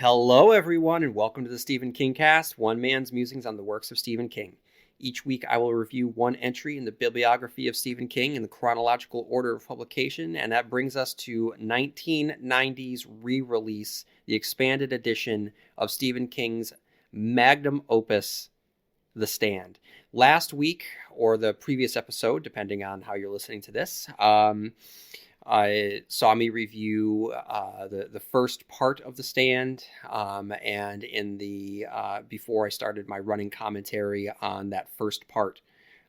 Hello, everyone, and welcome to the stephenkingcast, one man's musings on the works of Stephen King. Each week, I will review one entry in the bibliography of Stephen King in the chronological order of publication, and that brings us to 1990's re-release, the expanded edition of Stephen King's magnum opus, The Stand. Last week, or the previous episode, depending on how you're listening to this, saw me review the first part of The Stand, and in the before I started my running commentary on that first part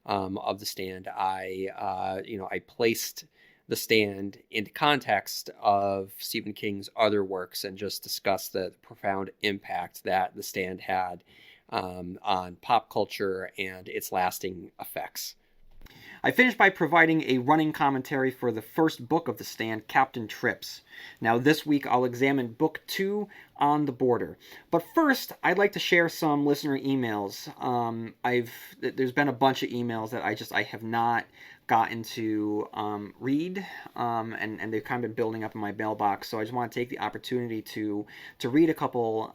of The Stand, I placed The Stand into context of Stephen King's other works and just discussed the profound impact that The Stand had on pop culture and its lasting effects. I finished by providing a running commentary for the first book of The Stand, Captain Trips. Now this week I'll examine book 2, On the Border. But first, I'd like to share some listener emails. There's been a bunch of emails that I have not gotten to read, and they've kind of been building up in my mailbox. So I just want to take the opportunity to read a couple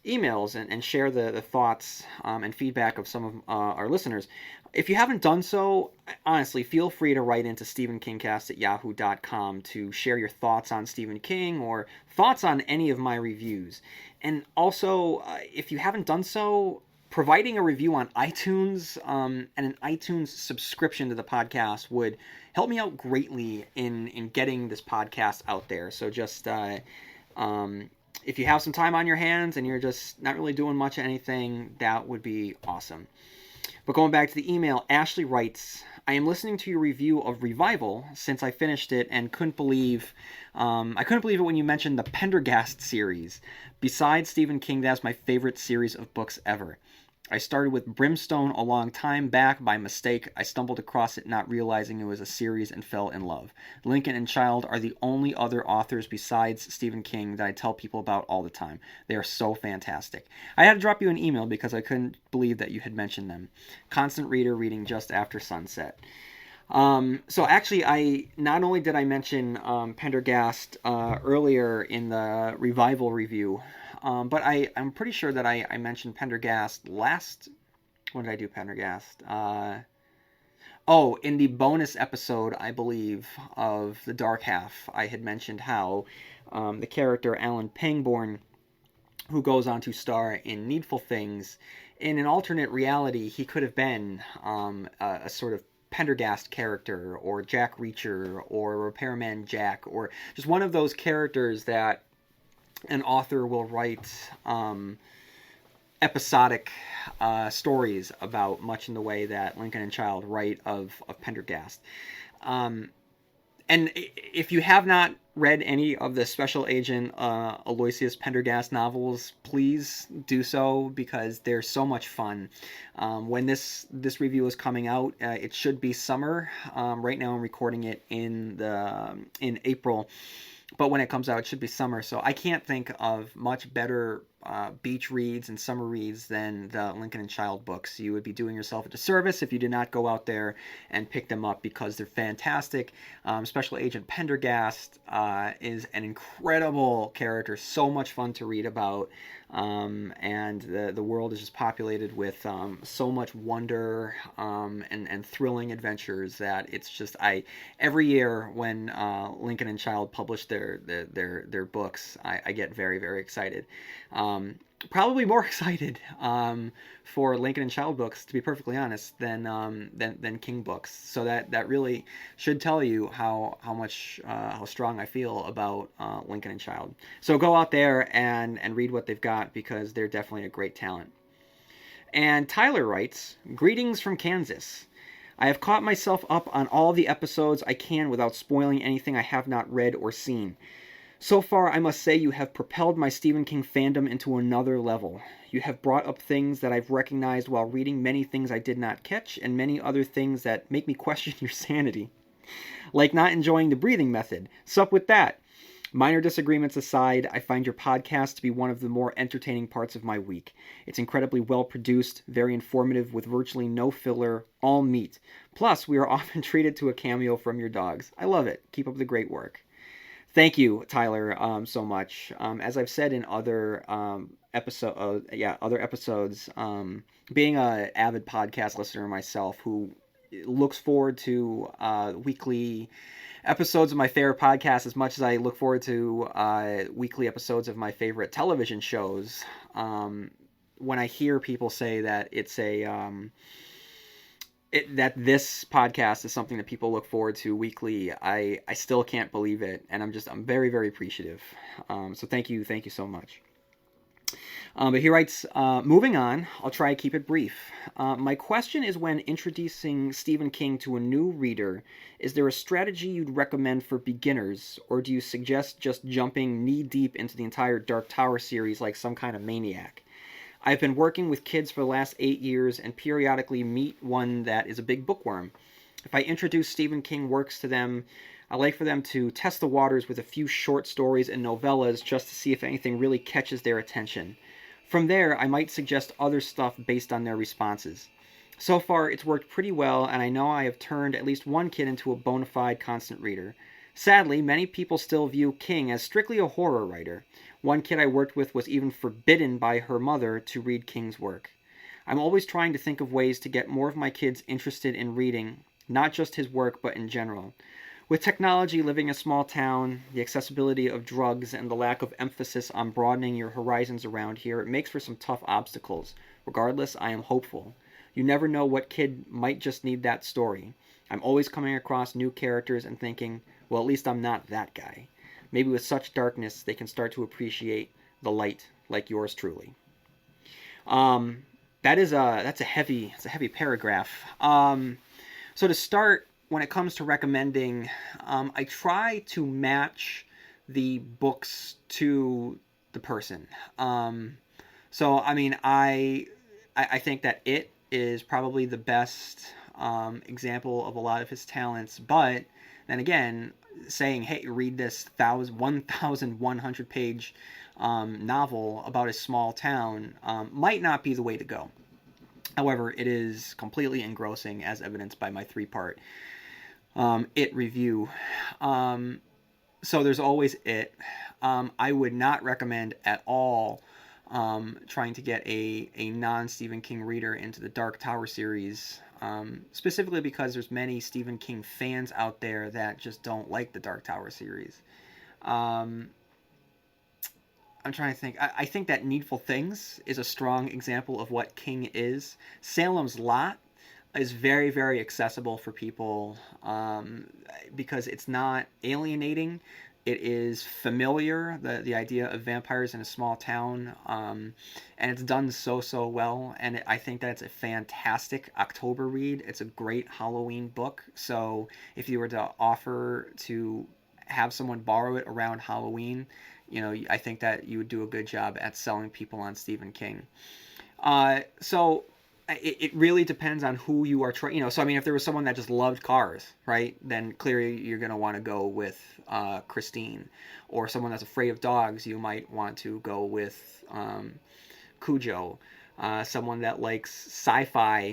emails and share the thoughts and feedback of some of our listeners. If you haven't done so, honestly, feel free to write into stephenkingcast@yahoo.com to share your thoughts on Stephen King or thoughts on any of my reviews. And also, if you haven't done so, providing a review on iTunes and an iTunes subscription to the podcast would help me out greatly in getting this podcast out there. So just if you have some time on your hands and you're just not really doing much of anything, that would be awesome. But going back to the email, Ashley writes, I am listening to your review of Revival since I finished it and couldn't believe it when you mentioned the Pendergast series. Besides Stephen King, that's my favorite series of books ever. I started with Brimstone a long time back by mistake. I stumbled across it not realizing it was a series and fell in love. Lincoln and Child are the only other authors besides Stephen King that I tell people about all the time. They are so fantastic. I had to drop you an email because I couldn't believe that you had mentioned them. Constant reader, reading just after sunset. So actually, I not only did I mention Pendergast earlier in the Revival review, but I'm pretty sure that I mentioned Pendergast last... When did I do Pendergast? In the bonus episode, I believe, of The Dark Half, I had mentioned how the character Alan Pangborn, who goes on to star in Needful Things, in an alternate reality, he could have been a sort of Pendergast character, or Jack Reacher, or Repairman Jack, or just one of those characters that an author will write episodic stories about, much in the way that Lincoln and Child write of Pendergast. And if you have not read any of the Special Agent Aloysius Pendergast novels, please do so because they're so much fun. When this review is coming out, it should be summer. Right now I'm recording it in April. But when it comes out, it should be summer. So I can't think of much better beach reads and summer reads than the Lincoln and Child books. You would be doing yourself a disservice if you did not go out there and pick them up because they're fantastic. Special Agent Pendergast is an incredible character, so much fun to read about. And the world is just populated with so much wonder and thrilling adventures that it's just every year when Lincoln and Child publish their books, I get very, very excited. Probably more excited for Lincoln and Child books, to be perfectly honest, than King books. So that really should tell you how strong I feel about Lincoln and Child. So go out there and read what they've got because they're definitely a great talent. And Tyler writes, greetings from Kansas. I have caught myself up on all the episodes I can without spoiling anything I have not read or seen. So far, I must say you have propelled my Stephen King fandom into another level. You have brought up things that I've recognized while reading, many things I did not catch, and many other things that make me question your sanity. Like not enjoying the breathing method. Sup with that. Minor disagreements aside, I find your podcast to be one of the more entertaining parts of my week. It's incredibly well produced, very informative, with virtually no filler, all meat. Plus, we are often treated to a cameo from your dogs. I love it. Keep up the great work. Thank you, Tyler, so much. As I've said in other other episodes, being a avid podcast listener myself, who looks forward to weekly episodes of my favorite podcasts as much as I look forward to weekly episodes of my favorite television shows. When I hear people say that that this podcast is something that people look forward to weekly, I still can't believe it, and I'm very very appreciative. So thank you so much. But he writes, moving on, I'll try to keep it brief. My question is, when introducing Stephen King to a new reader, is there a strategy you'd recommend for beginners, or do you suggest just jumping knee deep into the entire Dark Tower series like some kind of maniac? I've been working with kids for the last 8 years and periodically meet one that is a big bookworm. If I introduce Stephen King works to them, I like for them to test the waters with a few short stories and novellas just to see if anything really catches their attention. From there, I might suggest other stuff based on their responses. So far, it's worked pretty well, and I know I have turned at least one kid into a bona fide constant reader. Sadly, many people still view King as strictly a horror writer. One kid I worked with was even forbidden by her mother to read King's work. I'm always trying to think of ways to get more of my kids interested in reading, not just his work, but in general. With technology, living in a small town, the accessibility of drugs, and the lack of emphasis on broadening your horizons around here, it makes for some tough obstacles. Regardless, I am hopeful. You never know what kid might just need that story. I'm always coming across new characters and thinking, well, at least I'm not that guy. Maybe with such darkness, they can start to appreciate the light like yours truly. Um, that's a heavy paragraph. So to start, when it comes to recommending, I try to match the books to the person. So I mean, I think that it is probably the best example of a lot of his talents. But then again, saying, "Hey, read this 1,100 page novel about a small town," might not be the way to go. However, it is completely engrossing, as evidenced by my three-part it review. So there's always it. I would not recommend at all trying to get a non-Stephen King reader into the Dark Tower series, specifically because there's many Stephen King fans out there that just don't like the Dark Tower series. Um, I'm trying to think. I think that Needful Things is a strong example of what King is. Salem's Lot is very, very accessible for people because it's not alienating. It is familiar, the idea of vampires in a small town, and it's done so well. And I think that it's a fantastic October read. It's a great Halloween book. So if you were to offer to have someone borrow it around Halloween, I think that you would do a good job at selling people on Stephen King. So it really depends on who you are trying. So I mean, if there was someone that just loved cars, right, then clearly you're going to want to go with Christine. Or someone that's afraid of dogs, you might want to go with Cujo. Someone that likes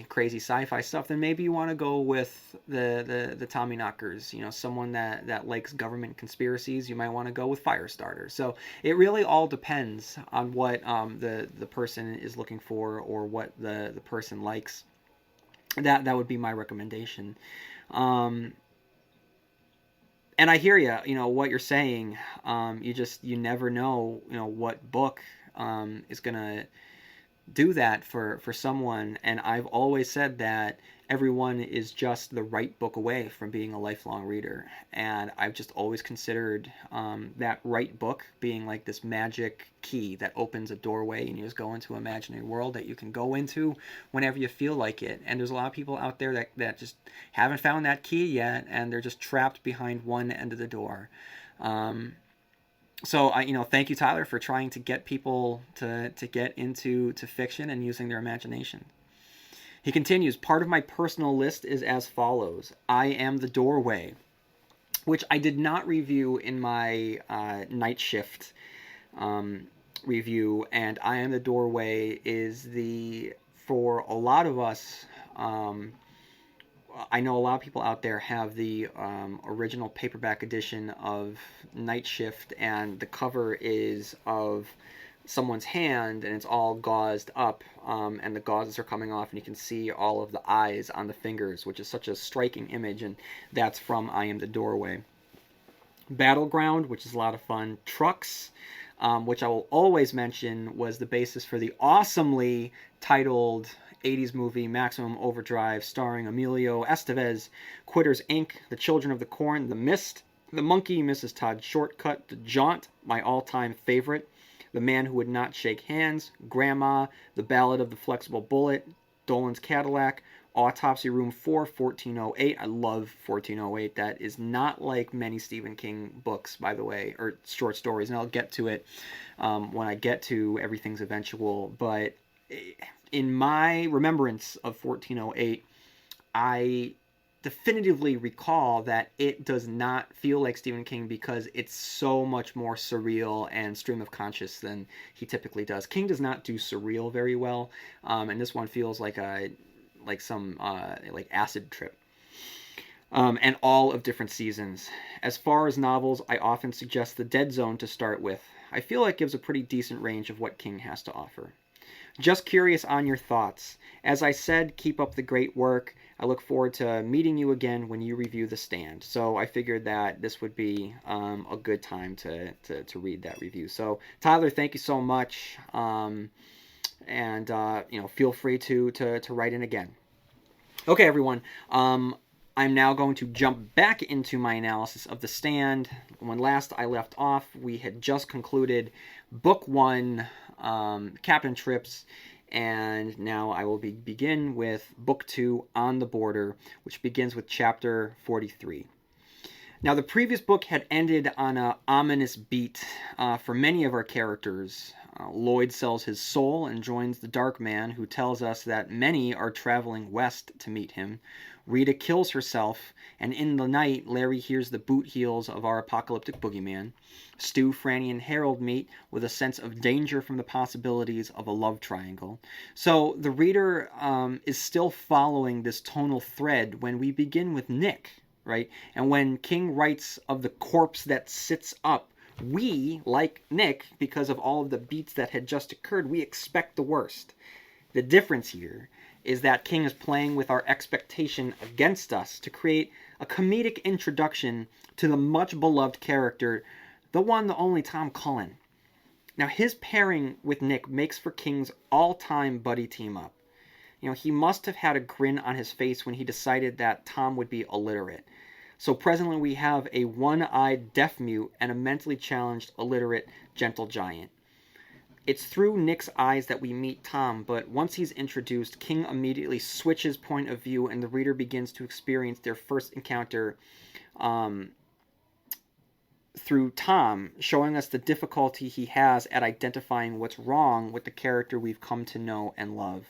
crazy sci-fi stuff, then maybe you want to go with the Tommyknockers. Someone that likes government conspiracies, you might want to go with Firestarter. So it really all depends on what the person is looking for, or what the person likes. That would be my recommendation. And I hear you. What you're saying. You never know. What book is gonna do that for someone. And I've always said that everyone is just the right book away from being a lifelong reader. And I've just always considered that right book being like this magic key that opens a doorway, and you just go into an imaginary world that you can go into whenever you feel like it. And there's a lot of people out there that just haven't found that key yet, and they're just trapped behind one end of the door. So thank you, Tyler, for trying to get people to get into fiction and using their imagination. He continues, part of my personal list is as follows. I Am the Doorway, which I did not review in my night shift review. And I Am the Doorway is for a lot of us, I know a lot of people out there have the original paperback edition of Night Shift, and the cover is of someone's hand, and it's all gauzed up, and the gauzes are coming off, and you can see all of the eyes on the fingers, which is such a striking image, and that's from I Am the Doorway. Battleground, which is a lot of fun. Trucks, which I will always mention, was the basis for the awesomely titled 80s movie Maximum Overdrive, starring Emilio Estevez, Quitters Inc., The Children of the Corn, The Mist, The Monkey, Mrs. Todd Shortcut, The Jaunt, my all-time favorite, The Man Who Would Not Shake Hands, Grandma, The Ballad of the Flexible Bullet, Dolan's Cadillac, Autopsy Room 4, 1408. I love 1408. That is not like many Stephen King books, by the way, or short stories, and I'll get to it when I get to Everything's Eventual. But in my remembrance of 1408, I definitively recall that it does not feel like Stephen King because it's so much more surreal and stream of conscious than he typically does. King does not do surreal very well, and this one feels like some acid trip. And all of different seasons. As far as novels, I often suggest The Dead Zone to start with. I feel it gives a pretty decent range of what King has to offer. Just curious on your thoughts. As I said, keep up the great work. I look forward to meeting you again when you review The Stand. So I figured that this would be a good time to read that review. So Tyler, thank you so much. And feel free to write in again. Okay, everyone. I'm now going to jump back into my analysis of The Stand. When last I left off, we had just concluded Book 1, Captain Trips, and now I will begin with Book 2, On the Border, which begins with Chapter 43. Now, the previous book had ended on an ominous beat for many of our characters. Lloyd sells his soul and joins the Dark Man, who tells us that many are traveling west to meet him. Rita kills herself, and in the night, Larry hears the boot heels of our apocalyptic boogeyman. Stu, Franny, and Harold meet with a sense of danger from the possibilities of a love triangle. So the reader is still following this tonal thread when we begin with Nick, right? And when King writes of the corpse that sits up, we, like Nick, because of all of the beats that had just occurred, we expect the worst. The difference here is that King is playing with our expectation against us to create a comedic introduction to the much-beloved character, the one, the only Tom Cullen. Now, his pairing with Nick makes for King's all-time buddy team-up. He must have had a grin on his face when he decided that Tom would be illiterate. So presently we have a one-eyed deaf mute and a mentally challenged, illiterate, gentle giant. It's through Nick's eyes that we meet Tom, but once he's introduced, King immediately switches point of view and the reader begins to experience their first encounter through Tom, showing us the difficulty he has at identifying what's wrong with the character we've come to know and love.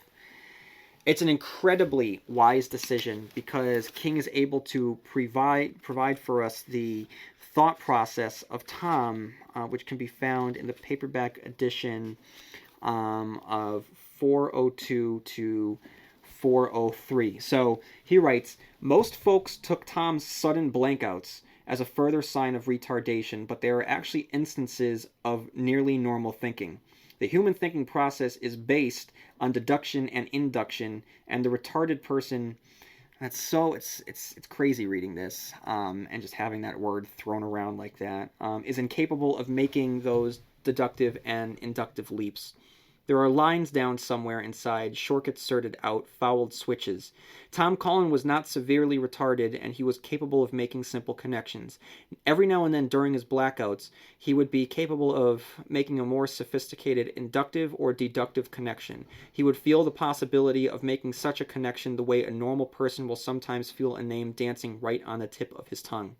It's an incredibly wise decision because King is able to provide for us the thought process of Tom, which can be found in the paperback edition of 402 to 403. So he writes, most folks took Tom's sudden blankouts as a further sign of retardation, but there are actually instances of nearly normal thinking. The human thinking process is based on deduction and induction, and the retarded person, it's crazy reading this, and just having that word thrown around like that, is incapable of making those deductive and inductive leaps. There are lines down somewhere inside, short-circuited out, fouled switches. Tom Cullen was not severely retarded, and he was capable of making simple connections. Every now and then during his blackouts, he would be capable of making a more sophisticated inductive or deductive connection. He would feel the possibility of making such a connection the way a normal person will sometimes feel a name dancing right on the tip of his tongue.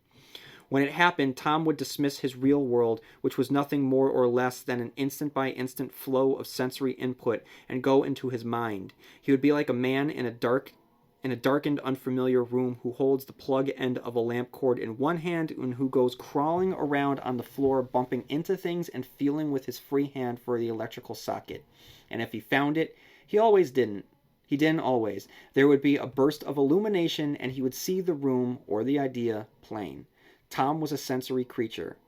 When it happened, Tom would dismiss his real world, which was nothing more or less than an instant-by-instant flow of sensory input, and go into his mind. He would be like a man in a darkened, unfamiliar room who holds the plug end of a lamp cord in one hand and who goes crawling around on the floor, bumping into things and feeling with his free hand for the electrical socket. And if he found it, he always didn't. He didn't always. There would be a burst of illumination, and he would see the room or the idea plain. Tom was a sensory creature.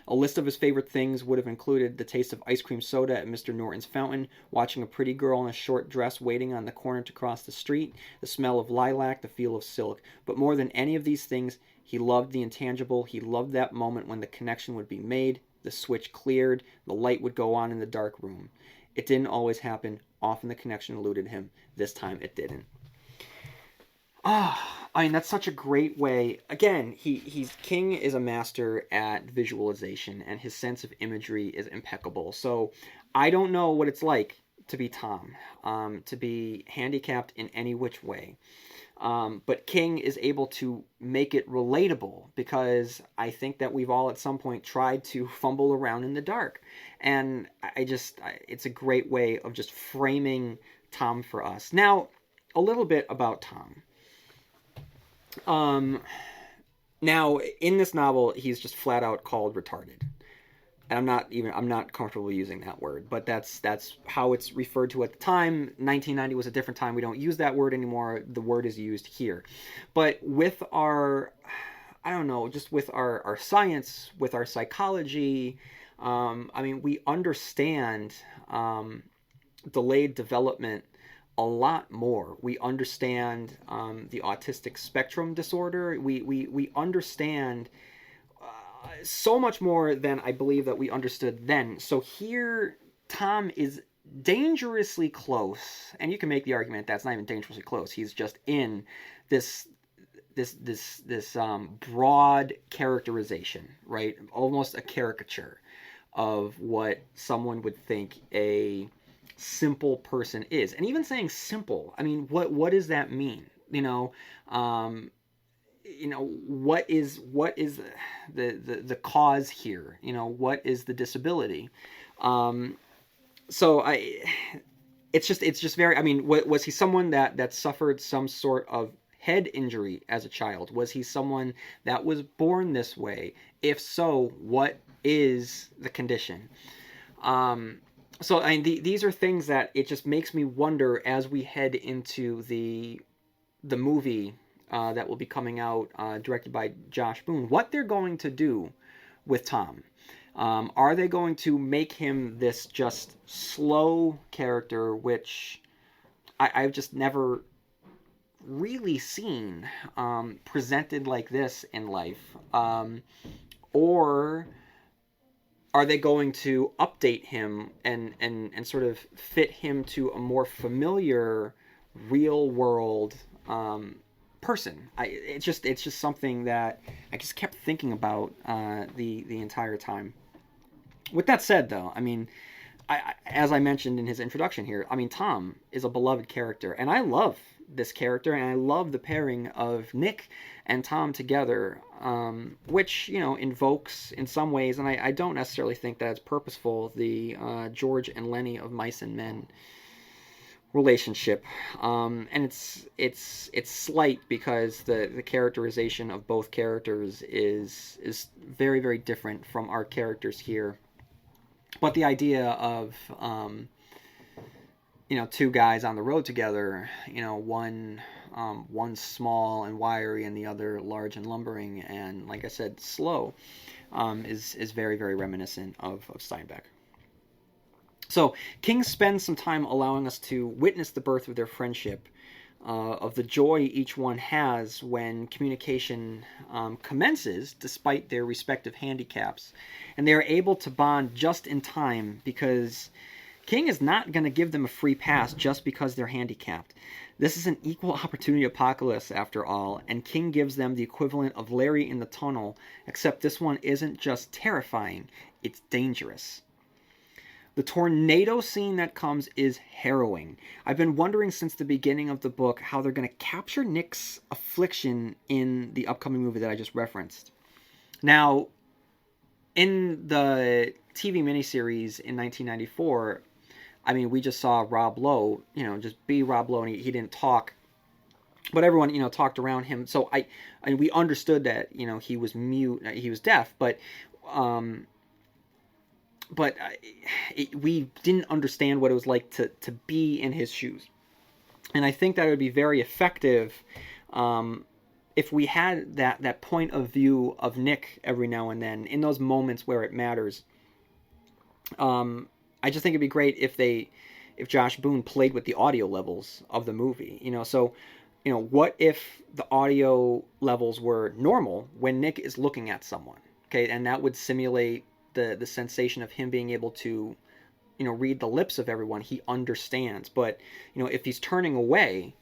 A list of his favorite things would have included the taste of ice cream soda at Mr. Norton's fountain, watching a pretty girl in a short dress waiting on the corner to cross the street, the smell of lilac, the feel of silk. But more than any of these things, he loved the intangible. He loved that moment when the connection would be made, the switch cleared, the light would go on in the dark room. It didn't always happen. Often the connection eluded him. This time it didn't. I mean, that's such a great way. Again, he's King is a master at visualization, and his sense of imagery is impeccable. So, I don't know what it's like to be Tom, to be handicapped in any which way. But King is able to make it relatable because I think that we've all at some point tried to fumble around in the dark, and it's a great way of just framing Tom for us. Now, a little bit about Tom. Um, Now in this novel, he's just flat out called retarded. And I'm not comfortable using that word, but that's how it's referred to at the time. 1990 was a different time. We don't use that word anymore. The word is used here. But with our, I don't know, just with our science, with our psychology, I mean, we understand delayed development a lot more. We understand the autistic spectrum disorder. We understand so much more than I believe that we understood then. So here, Tom is dangerously close, and you can make the argument that's not even dangerously close. He's just in this broad characterization, right? Almost a caricature of what someone would think a simple person is. And even saying simple, I mean, what does that mean? What is the cause here? What is the disability? Um, so it's just very. I mean, was he someone that suffered some sort of head injury as a child? Was he someone that was born this way? If so, what is the condition? So I mean, these are things that it just makes me wonder as we head into the movie that will be coming out, directed by Josh Boone, what they're going to do with Tom. Are they going to make him this just slow character, which I've just never really seen presented like this in life? Or are they going to update him and sort of fit him to a more familiar real world person? It's just something that I just kept thinking about the entire time. With that said, though, I mean, as I mentioned in his introduction here, I mean, Tom is a beloved character, and I love this character, and I love the pairing of Nick and Tom together, which invokes in some ways, and I don't necessarily think that it's purposeful, the George and Lenny of Mice and Men relationship, and it's slight because the characterization of both characters is very very different from our characters here. But the idea of two guys on the road together, one small and wiry and the other large and lumbering and, like I said, slow, is very very reminiscent of Steinbeck. So King spends some time allowing us to witness the birth of their friendship, of the joy each one has when communication commences despite their respective handicaps. And they are able to bond just in time because King is not going to give them a free pass just because they're handicapped. This is an equal opportunity apocalypse after all, and King gives them the equivalent of Larry in the tunnel, except this one isn't just terrifying, it's dangerous. The tornado scene that comes is harrowing. I've been wondering since the beginning of the book how they're going to capture Nick's affliction in the upcoming movie that I just referenced. Now, in the TV miniseries in 1994, I mean, we just saw Rob Lowe, just be Rob Lowe, and he didn't talk, but everyone, talked around him. So we understood that, he was mute, he was deaf, but we didn't understand what it was like to be in his shoes. And I think that it would be very effective um, if we had that point of view of Nick every now and then in those moments where it matters. I just think it'd be great if Josh Boone played with the audio levels of the movie. So what if the audio levels were normal when Nick is looking at someone? Okay, and that would simulate the sensation of him being able to read the lips of everyone. He understands, but if he's turning away,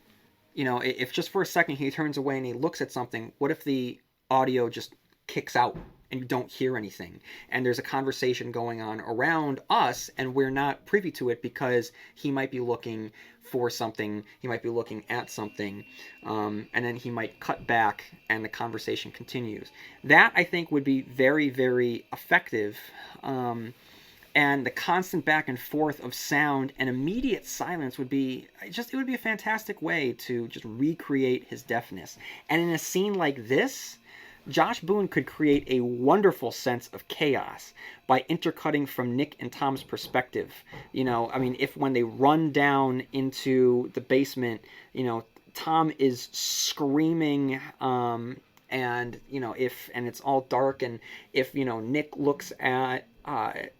if just for a second he turns away and he looks at something, what if the audio just kicks out and you don't hear anything, and there's a conversation going on around us and we're not privy to it because he might be looking for something, he might be looking at something, and then he might cut back and the conversation continues. That, I think, would be very, very effective. And the constant back and forth of sound and immediate silence would be it would be a fantastic way to just recreate his deafness. And in a scene like this, Josh Boone could create a wonderful sense of chaos by intercutting from Nick and Tom's perspective. If when they run down into the basement, Tom is screaming, and it's all dark, and if Nick looks at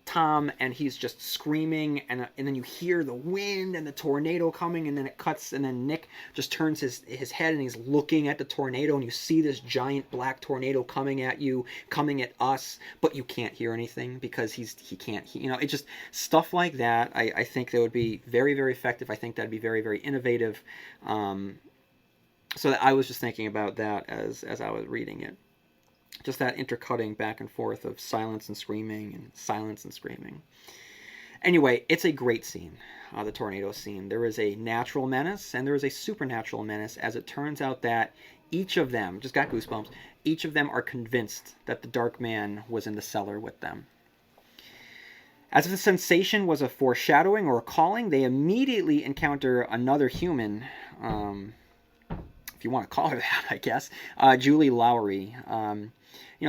Tom and he's just screaming, and then you hear the wind and the tornado coming, and then it cuts, and then Nick just turns his head and he's looking at the tornado, and you see this giant black tornado coming at you, coming at us, but you can't hear anything because he can't. It just stuff like that. I think that would be very, very effective. I think that'd be very, very innovative. So I was just thinking about that as I was reading it. Just that intercutting back and forth of silence and screaming and silence and screaming. Anyway, it's a great scene, the tornado scene. There is a natural menace and there is a supernatural menace, as it turns out that each of them, just got goosebumps, each of them are convinced that the Dark Man was in the cellar with them. As if the sensation was a foreshadowing or a calling, they immediately encounter another human, if you want to call her that, I guess, Julie Lowry.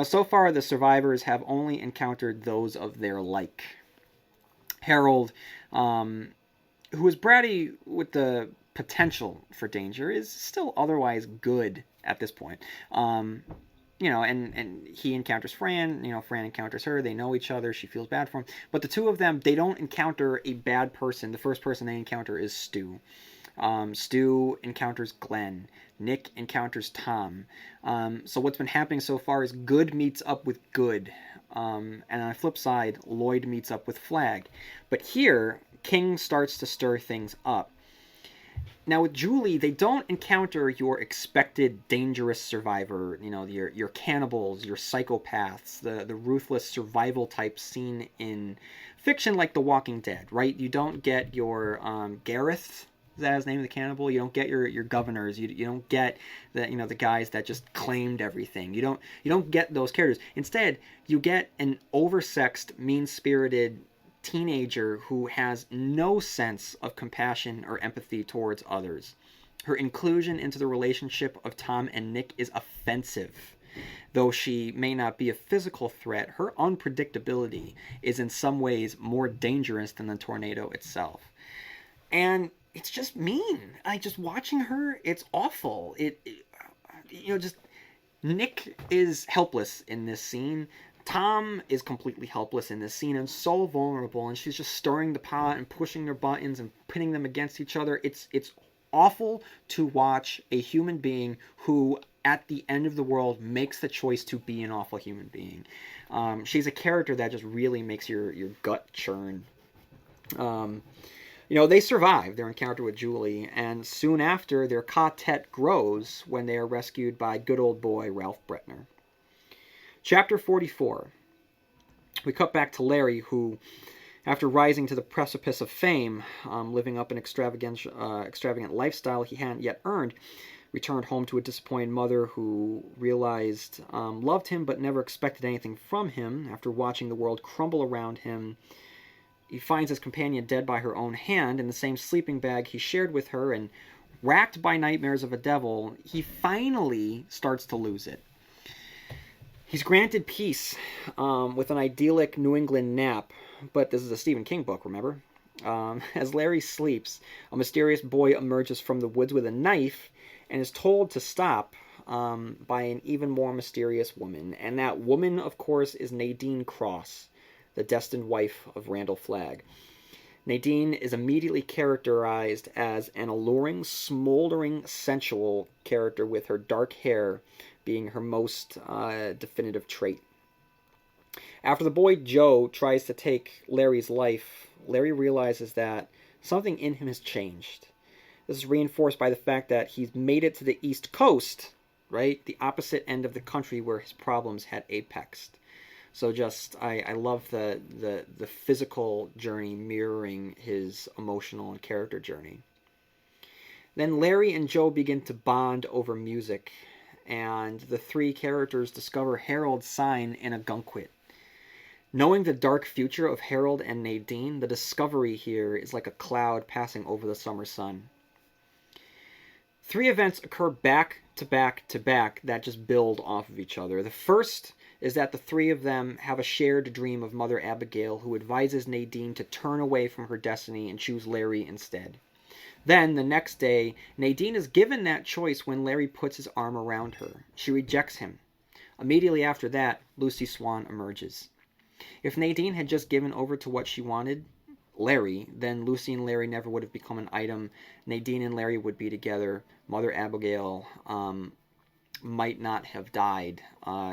So far the survivors have only encountered those of their like. Harold, who is bratty with the potential for danger, is still otherwise good at this point. And he encounters Fran, Fran encounters her, they know each other, she feels bad for him. But the two of them, they don't encounter a bad person. The first person they encounter is Stu. Stu encounters Glenn. Nick encounters Tom. So what's been happening so far is good meets up with good. And on the flip side, Lloyd meets up with Flag. But here, King starts to stir things up. Now with Julie, they don't encounter your expected dangerous survivor, your cannibals, your psychopaths, the ruthless survival type seen in fiction like The Walking Dead, right? You don't get your Gareth. Is that his name, the cannibal? You don't get your governors. You don't get the guys that just claimed everything. You don't get those characters. Instead, you get an oversexed, mean-spirited teenager who has no sense of compassion or empathy towards others. Her inclusion into the relationship of Tom and Nick is offensive. Though she may not be a physical threat, her unpredictability is in some ways more dangerous than the tornado itself. And it's just mean. Just watching her, it's awful. Just Nick is helpless in this scene. Tom is completely helpless in this scene and so vulnerable, and she's just stirring the pot and pushing their buttons and pitting them against each other. It's awful to watch a human being who, at the end of the world, makes the choice to be an awful human being. She's a character that just really makes your gut churn. They survive their encounter with Julie, and soon after, their quartet grows when they are rescued by good old boy Ralph Bretner. Chapter 44. We cut back to Larry, who, after rising to the precipice of fame, living up an extravagant lifestyle he hadn't yet earned, returned home to a disappointed mother who realized loved him but never expected anything from him. After watching the world crumble around him, he finds his companion dead by her own hand in the same sleeping bag he shared with her, and racked by nightmares of a devil, he finally starts to lose it. He's granted peace with an idyllic New England nap, but this is a Stephen King book, remember? As Larry sleeps, a mysterious boy emerges from the woods with a knife and is told to stop by an even more mysterious woman. And that woman, of course, is Nadine Cross, the destined wife of Randall Flagg. Nadine is immediately characterized as an alluring, smoldering, sensual character, with her dark hair being her most definitive trait. After the boy Joe tries to take Larry's life, Larry realizes that something in him has changed. This is reinforced by the fact that he's made it to the East Coast, right? The opposite end of the country where his problems had apexed. So I love the physical journey mirroring his emotional and character journey. Then Larry and Joe begin to bond over music, and the three characters discover Harold's sign in a gunquit. Knowing the dark future of Harold and Nadine, the discovery here is like a cloud passing over the summer sun. Three events occur back to back to back that just build off of each other. The first is that the three of them have a shared dream of Mother Abigail, who advises Nadine to turn away from her destiny and choose Larry instead. Then, the next day, Nadine is given that choice when Larry puts his arm around her. She rejects him. Immediately after that, Lucy Swan emerges. If Nadine had just given over to what she wanted, Larry, then Lucy and Larry never would have become an item. Nadine and Larry would be together. Mother Abigail might not have died.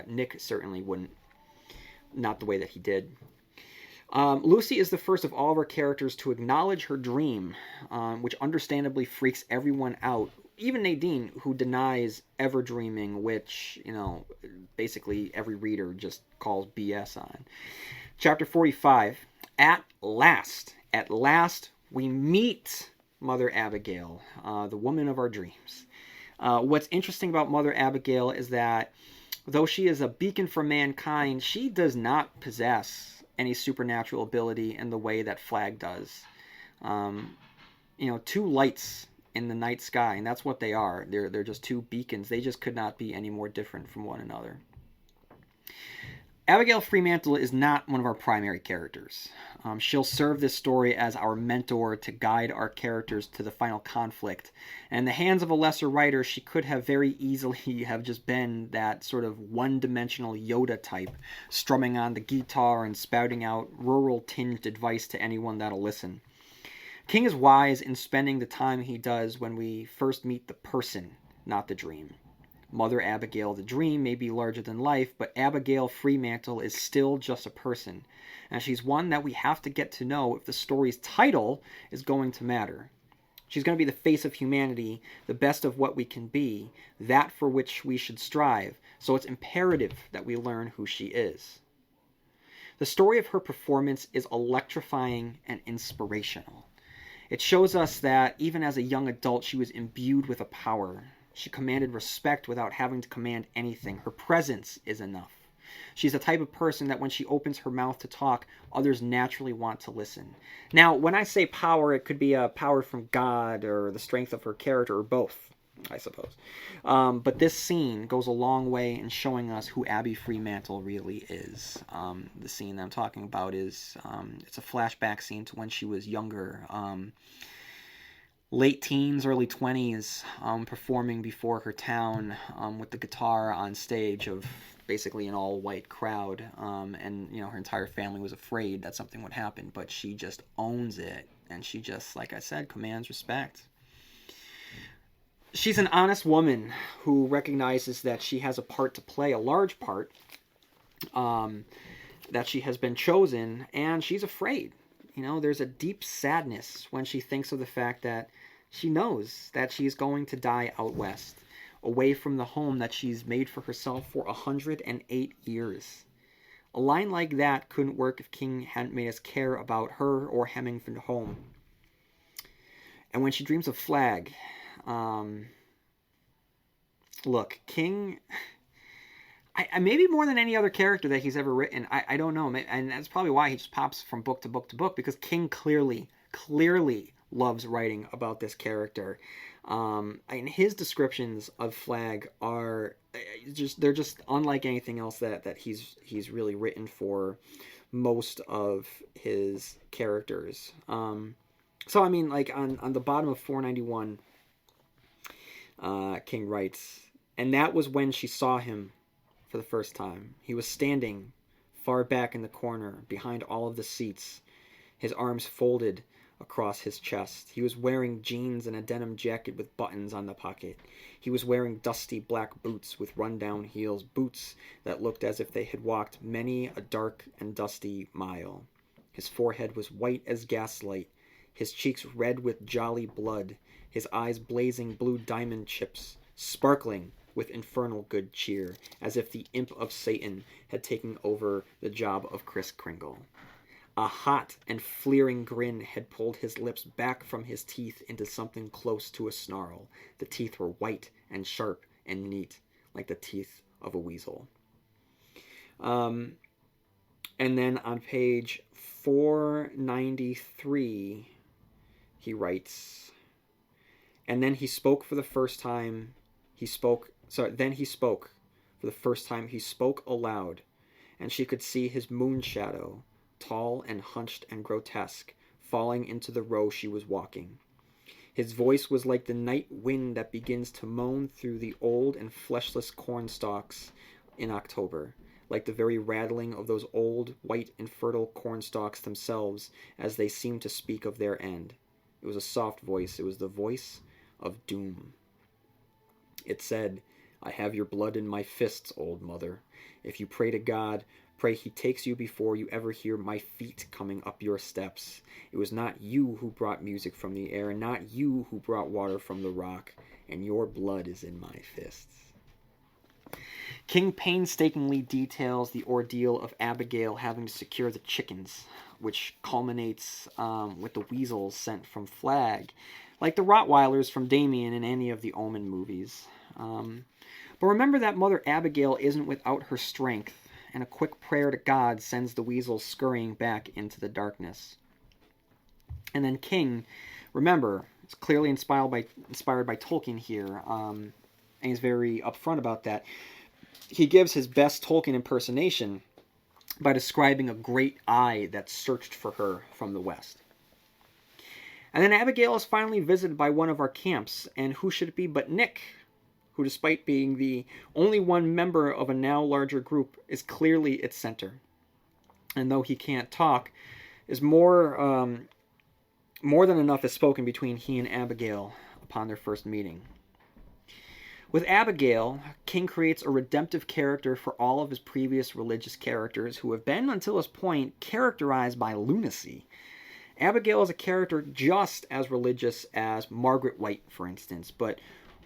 Nick certainly wouldn't. Not the way that he did. Lucy is the first of all of our characters to acknowledge her dream, which understandably freaks everyone out. Even Nadine, who denies ever dreaming, which, basically every reader just calls BS on. Chapter 45. At last, we meet Mother Abigail, the woman of our dreams. What's interesting about Mother Abigail is that though she is a beacon for mankind, she does not possess any supernatural ability in the way that Flagg does. Two lights in the night sky, and that's what they are. They're just two beacons. They just could not be any more different from one another. Abigail Fremantle is not one of our primary characters. She'll serve this story as our mentor to guide our characters to the final conflict. And in the hands of a lesser writer, she could have very easily have just been that sort of one-dimensional Yoda type, strumming on the guitar and spouting out rural-tinged advice to anyone that'll listen. King is wise in spending the time he does when we first meet the person, not the dream. Mother Abigail the dream may be larger than life, but Abigail Fremantle is still just a person, and she's one that we have to get to know if the story's title is going to matter. She's going to be the face of humanity, the best of what we can be, that for which we should strive, so it's imperative that we learn who she is. The story of her performance is electrifying and inspirational. It shows us that even as a young adult, she was imbued with a power. She commanded respect without having to command anything. Her presence is enough. She's the type of person that when she opens her mouth to talk, others naturally want to listen. Now, when I say power, it could be a power from God or the strength of her character, or both, I suppose. But this scene goes a long way in showing us who Abby Fremantle really is. The scene that I'm talking about is, it's a flashback scene to when she was younger. Late teens, early 20s, performing before her town with the guitar on stage of basically an all-white crowd. And, her entire family was afraid that something would happen, but she just owns it. And she just, like I said, commands respect. She's an honest woman who recognizes that she has a part to play, a large part, that she has been chosen, and she's afraid. There's a deep sadness when she thinks of the fact that she knows that she's going to die out west, away from the home that she's made for herself for 108 years. A line like that couldn't work if King hadn't made us care about her or Hemingway home. And when she dreams of Flagg, look, King, I maybe more than any other character that he's ever written, I don't know, and that's probably why he just pops from book to book to book, because King clearly loves writing about this character. And his descriptions of Flagg are they're just unlike anything else that he's really written for most of his characters. So I mean, like on the bottom of 491, King writes, and that was when she saw him for the first time. He was standing far back in the corner, behind all of the seats, his arms folded across his chest. He was wearing jeans and a denim jacket with buttons on the pocket. He was wearing dusty black boots with run-down heels, boots that looked as if they had walked many a dark and dusty mile. His forehead was white as gaslight, his cheeks red with jolly blood, his eyes blazing blue diamond chips, sparkling with infernal good cheer, as if the imp of Satan had taken over the job of Kris Kringle. A hot and fleering grin had pulled his lips back from his teeth into something close to a snarl. The teeth were white and sharp and neat, like the teeth of a weasel. And then on page 493, he writes, and then he spoke for the first time. Then he spoke for the first time. He spoke aloud, and she could see his moon shadow, tall and hunched and grotesque, falling into the row she was walking. His voice was like the night wind that begins to moan through the old and fleshless corn stalks in October, like the very rattling of those old, white, infertile corn stalks themselves as they seemed to speak of their end. It was a soft voice. It was the voice of doom. It said, "I have your blood in my fists, old mother. If you pray to God, pray he takes you before you ever hear my feet coming up your steps. It was not you who brought music from the air, and not you who brought water from the rock, and your blood is in my fists." King painstakingly details the ordeal of Abigail having to secure the chickens, which culminates with the weasels sent from Flag, like the Rottweilers from Damien in any of the Omen movies. But remember that Mother Abigail isn't without her strength, and a quick prayer to God sends the weasels scurrying back into the darkness. And then King, remember, it's clearly inspired by Tolkien here, and he's very upfront about that. He gives his best Tolkien impersonation by describing a great eye that searched for her from the west. And then Abigail is finally visited by one of our camps, and who should it be but Nick, who, despite being the only one member of a now larger group, is clearly its center. And though he can't talk, is more than enough is spoken between he and Abigail upon their first meeting. With Abigail, King creates a redemptive character for all of his previous religious characters who have been, until this point, characterized by lunacy. Abigail is a character just as religious as Margaret White, for instance, but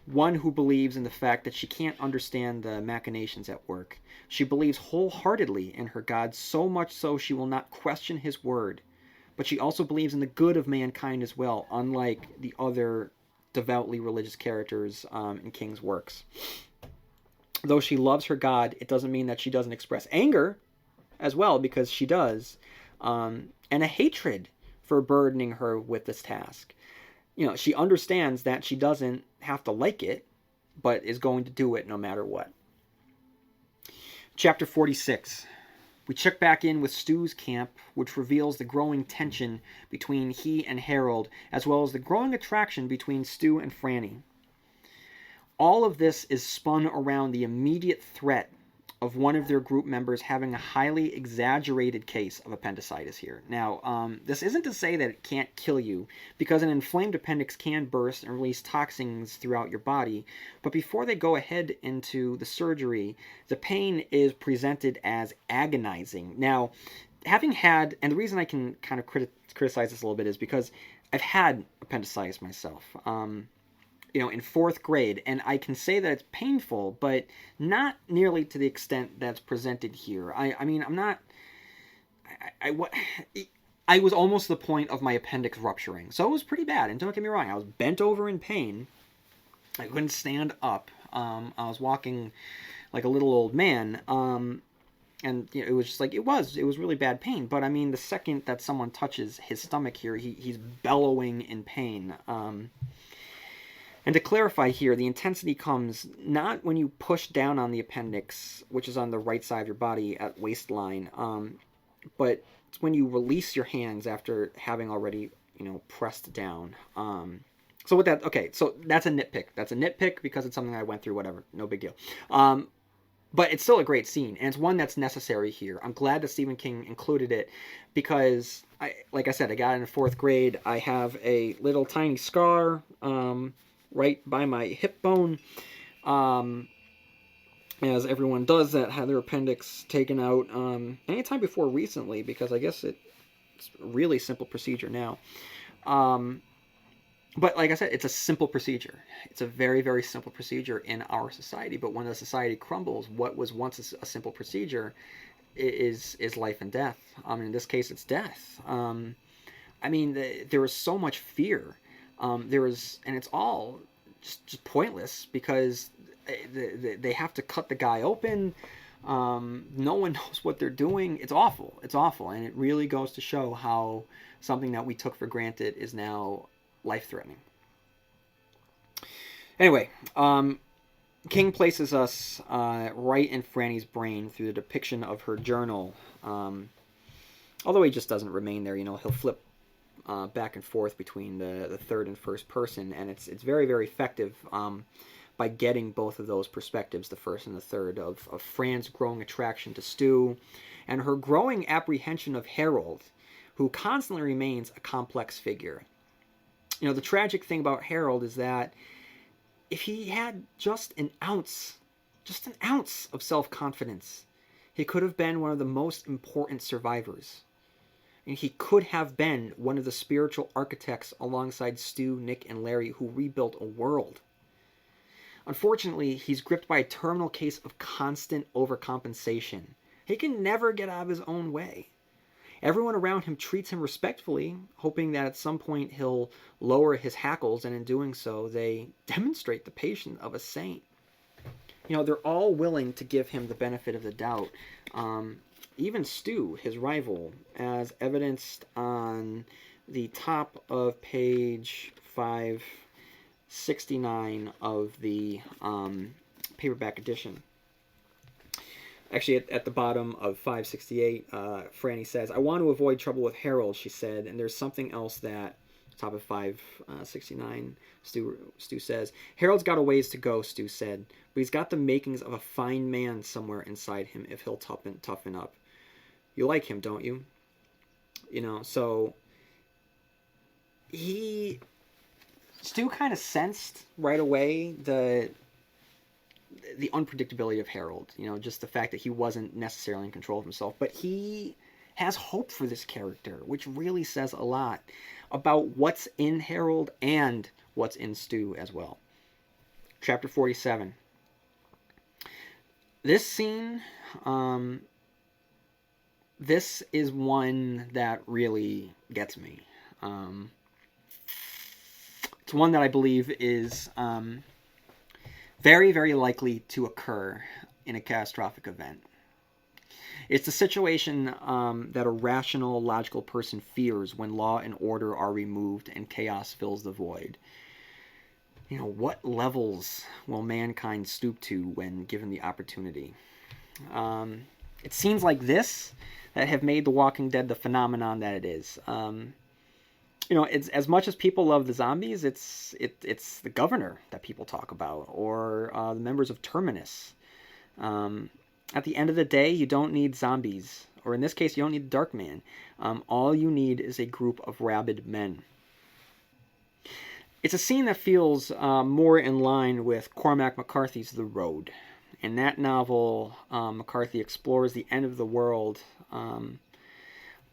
one who believes in the fact that she can't understand the machinations at work. She believes wholeheartedly in her God, so much so she will not question his word. But she also believes in the good of mankind as well, unlike the other devoutly religious characters in King's works. Though she loves her God, it doesn't mean that she doesn't express anger as well, because she does, and a hatred for burdening her with this task. You know, she understands that she doesn't have to like it, but is going to do it no matter what. Chapter 46. We check back in with Stu's camp, which reveals the growing tension between he and Harold, as well as the growing attraction between Stu and Franny. All of this is spun around the immediate threat of one of their group members having a highly exaggerated case of appendicitis here. Now, this isn't to say that it can't kill you, because an inflamed appendix can burst and release toxins throughout your body, but before they go ahead into the surgery, the pain is presented as agonizing. Now, having had, and the reason I can kind of criticize this a little bit is because I've had appendicitis myself. In fourth grade, and I can say that it's painful, but not nearly to the extent that's presented here. I mean, I'm not. I was almost to the point of my appendix rupturing, so it was pretty bad. And don't get me wrong, I was bent over in pain. I couldn't stand up. I was walking like a little old man. And it was just like it was really bad pain. But I mean, the second that someone touches his stomach here, he's bellowing in pain. And to clarify here, the intensity comes not when you push down on the appendix, which is on the right side of your body at waistline. but it's when you release your hands after having already, pressed down. So with that, okay, so that's a nitpick. That's a nitpick because it's something I went through. Whatever, no big deal. But it's still a great scene, and it's one that's necessary here. I'm glad that Stephen King included it because, like I said, I got it in fourth grade. I have a little tiny scar right by my hip bone. As everyone does that had their appendix taken out anytime before recently, because I guess it's a really simple procedure now. But like I said, it's a simple procedure. It's a very, very simple procedure in our society. But when the society crumbles, what was once a simple procedure is life and death. In this case, it's death. There was so much fear. And it's all just pointless because they have to cut the guy open. No one knows what they're doing. It's awful. It's awful, and it really goes to show how something that we took for granted is now life-threatening. Anyway, King places us right in Franny's brain through the depiction of her journal. Although he just doesn't remain there, he'll flip back and forth between the third and first person, and it's very, very effective by getting both of those perspectives, the first and the third, of Fran's growing attraction to Stu and her growing apprehension of Harold, who constantly remains a complex figure. The tragic thing about Harold is that if he had just an ounce of self-confidence, he could have been one of the most important survivors. And he could have been one of the spiritual architects alongside Stu, Nick, and Larry who rebuilt a world. Unfortunately, he's gripped by a terminal case of constant overcompensation. He can never get out of his own way. Everyone around him treats him respectfully, hoping that at some point he'll lower his hackles, and in doing so, they demonstrate the patience of a saint. They're all willing to give him the benefit of the doubt. Even Stu, his rival, as evidenced on the top of page 569 of the paperback edition. Actually, at the bottom of 568, Franny says, "I want to avoid trouble with Harold," she said, and there's something else that, top of 569, Stu says, "Harold's got a ways to go," Stu said, "but he's got the makings of a fine man somewhere inside him if he'll toughen up. You like him, don't you?" So Stu kind of sensed right away the unpredictability of Harold, just the fact that he wasn't necessarily in control of himself, but he has hope for this character, which really says a lot about what's in Harold and what's in Stu as well. Chapter 47. This scene, this is one that really gets me. It's one that I believe is very, very likely to occur in a catastrophic event. It's the situation that a rational, logical person fears when law and order are removed and chaos fills the void. What levels will mankind stoop to when given the opportunity? It's scenes like this that have made The Walking Dead the phenomenon that it is. It's as much as people love the zombies, it's the governor that people talk about, or the members of Terminus. At the end of the day, you don't need zombies, or in this case, you don't need the Dark Man. All you need is a group of rabid men. It's a scene that feels more in line with Cormac McCarthy's The Road. In that novel, McCarthy explores the end of the world,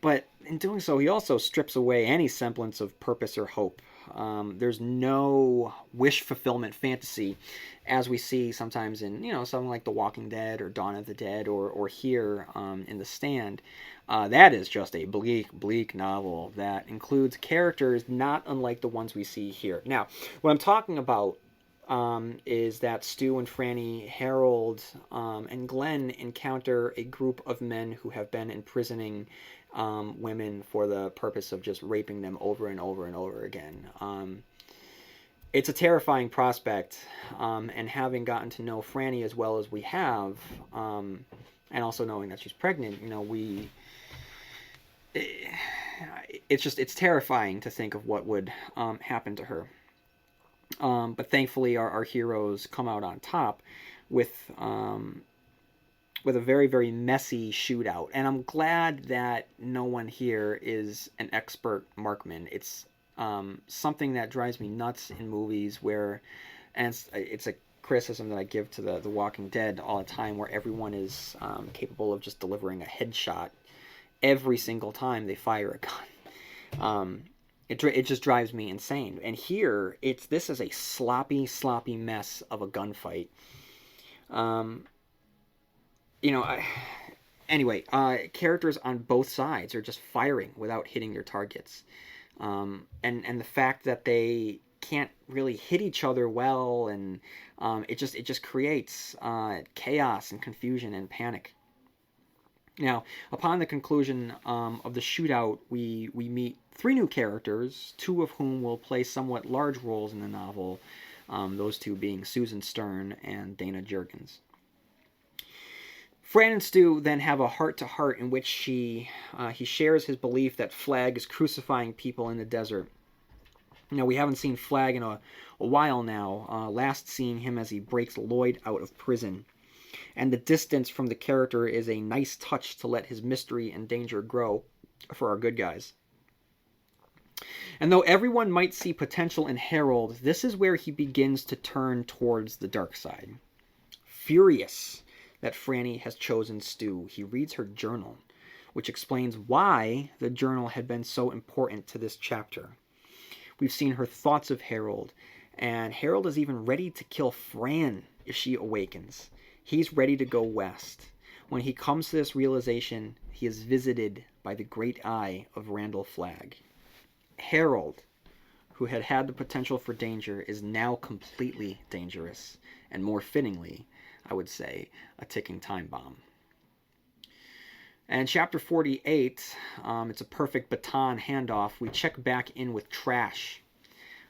but in doing so, he also strips away any semblance of purpose or hope. There's no wish fulfillment fantasy, as we see sometimes in something like The Walking Dead or Dawn of the Dead, or here in The Stand. That is just a bleak novel that includes characters not unlike the ones we see here. Now, what I'm talking about is that Stu and Franny, Harold, and Glenn encounter a group of men who have been imprisoning women for the purpose of just raping them over and over and over again. It's a terrifying prospect, and having gotten to know Franny as well as we have, and also knowing that she's pregnant, it's terrifying to think of what would happen to her. But thankfully, our heroes come out on top with with a very, very messy shootout. And I'm glad that no one here is an expert marksman. It's something that drives me nuts in movies where, and it's a criticism that I give to the Walking Dead all the time, where everyone is capable of just delivering a headshot every single time they fire a gun. It just drives me insane. And here, this is a sloppy mess of a gunfight. You know, anyway, characters on both sides are just firing without hitting their targets, and the fact that they can't really hit each other well, and it just creates chaos and confusion and panic. Now, upon the conclusion of the shootout, we meet three new characters, two of whom will play somewhat large roles in the novel, those two being Susan Stern and Dana Jurgens. Fran and Stu then have a heart-to-heart in which he shares his belief that Flag is crucifying people in the desert. Now, we haven't seen Flag in a while now, last seeing him as he breaks Lloyd out of prison. And the distance from the character is a nice touch to let his mystery and danger grow for our good guys. And though everyone might see potential in Harold, this is where he begins to turn towards the dark side. Furious that Franny has chosen Stu, he reads her journal, which explains why the journal had been so important to this chapter. We've seen her thoughts of Harold, and Harold is even ready to kill Fran if she awakens. He's ready to go west. When he comes to this realization, he is visited by the great eye of Randall Flagg. Harold, who had the potential for danger, is now completely dangerous, and more fittingly, I would say, a ticking time bomb. And chapter 48, it's a perfect baton handoff. We check back in with Trash,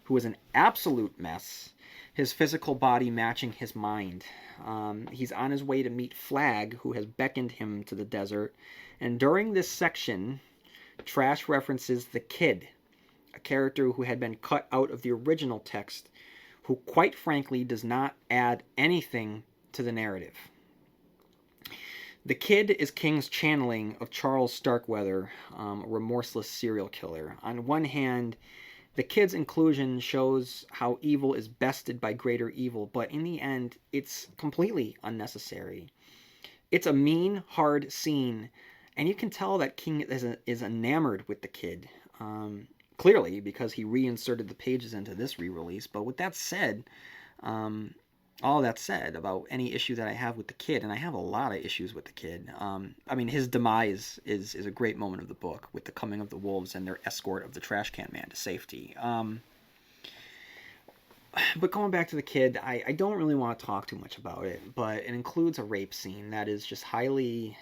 who is an absolute mess, his physical body matching his mind. He's on his way to meet Flag, who has beckoned him to the desert. And during this section, Trash references the Kid, a character who had been cut out of the original text, who quite frankly does not add anything to the narrative. The Kid is King's channeling of Charles Starkweather, a remorseless serial killer. On one hand, the Kid's inclusion shows how evil is bested by greater evil, but in the end, it's completely unnecessary. It's a mean, hard scene, and you can tell that King is enamored with the Kid. Clearly, because he reinserted the pages into this re-release. But with that said, all that said about any issue that I have with the Kid, and I have a lot of issues with the Kid. I mean, his demise is a great moment of the book, with the coming of the wolves and their escort of the trash can man to safety. But going back to the Kid, I don't really want to talk too much about it, but it includes a rape scene that is just highly...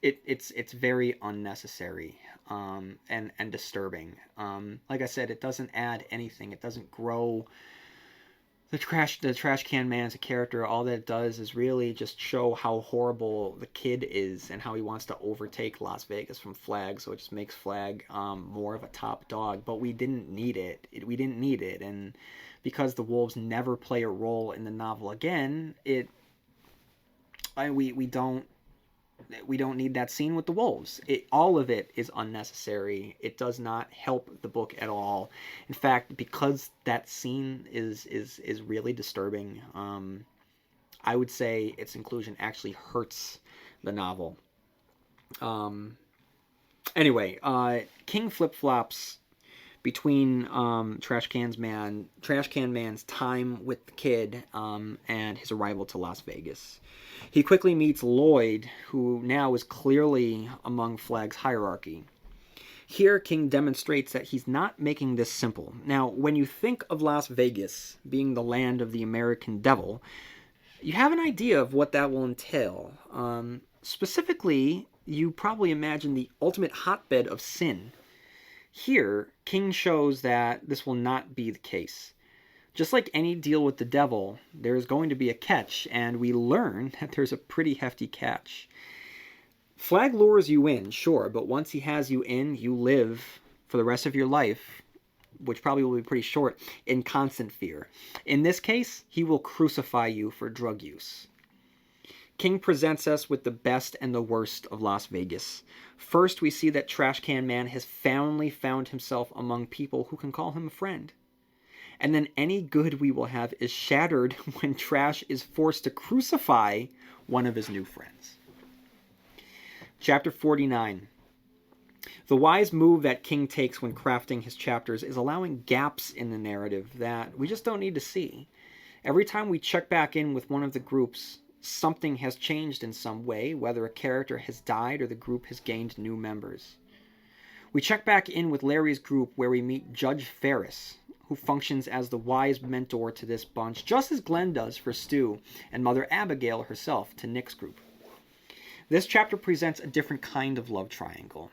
It's very unnecessary and disturbing. Like I said, it doesn't add anything. It doesn't grow the trash can man as a character. All that it does is really just show how horrible the Kid is and how he wants to overtake Las Vegas from Flag. So it just makes Flag more of a top dog. But we didn't need it. We didn't need it, and because the wolves never play a role in the novel again, we don't need that scene with the wolves. All of it is unnecessary. It does not help the book at all. In fact, because that scene is really disturbing, I would say its inclusion actually hurts the novel. Anyway, King flip-flops between Trash Can Man's time with the Kid and his arrival to Las Vegas. He quickly meets Lloyd, who now is clearly among Flag's hierarchy. Here, King demonstrates that he's not making this simple. Now, when you think of Las Vegas being the land of the American devil, you have an idea of what that will entail. Specifically, you probably imagine the ultimate hotbed of sin. Here, King shows that this will not be the case. Just like any deal with the devil, there's going to be a catch, and we learn that there's a pretty hefty catch. Flag lures you in, sure, but once he has you in, you live for the rest of your life, which probably will be pretty short, in constant fear. In this case, he will crucify you for drug use. King presents us with the best and the worst of Las Vegas. First, we see that Trash Can Man has finally found himself among people who can call him a friend. And then any good we will have is shattered when Trash is forced to crucify one of his new friends. Chapter 49. The wise move that King takes when crafting his chapters is allowing gaps in the narrative that we just don't need to see. Every time we check back in with one of the groups, something has changed in some way, whether a character has died or the group has gained new members. We check back in with Larry's group where we meet Judge Ferris, who functions as the wise mentor to this bunch, just as Glenn does for Stu, and Mother Abigail herself to Nick's group. This chapter presents a different kind of love triangle.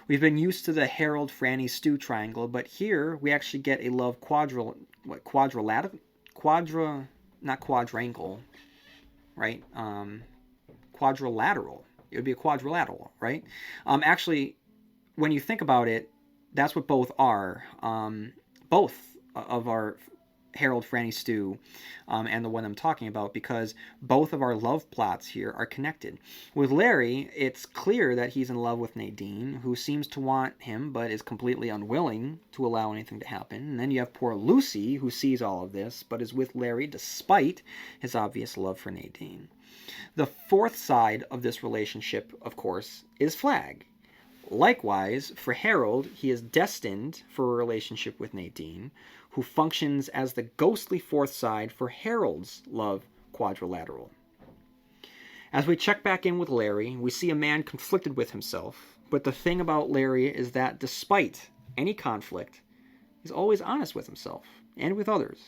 We've been used to the Harold, Franny, Stu triangle, but here we actually get a love quadrilateral, not quadrangle, right? Quadrilateral. It would be a quadrilateral, right? Actually, when you think about it, that's what both are. Both of our Harold, Franny, Stu, and the one I'm talking about, because both of our love plots here are connected. With Larry, it's clear that he's in love with Nadine, who seems to want him but is completely unwilling to allow anything to happen. And then you have poor Lucy, who sees all of this but is with Larry despite his obvious love for Nadine. The fourth side of this relationship, of course, is Flag. Likewise, for Harold, he is destined for a relationship with Nadine, who functions as the ghostly fourth side for Harold's love quadrilateral. As we check back in with Larry, we see a man conflicted with himself, but the thing about Larry is that despite any conflict, he's always honest with himself and with others.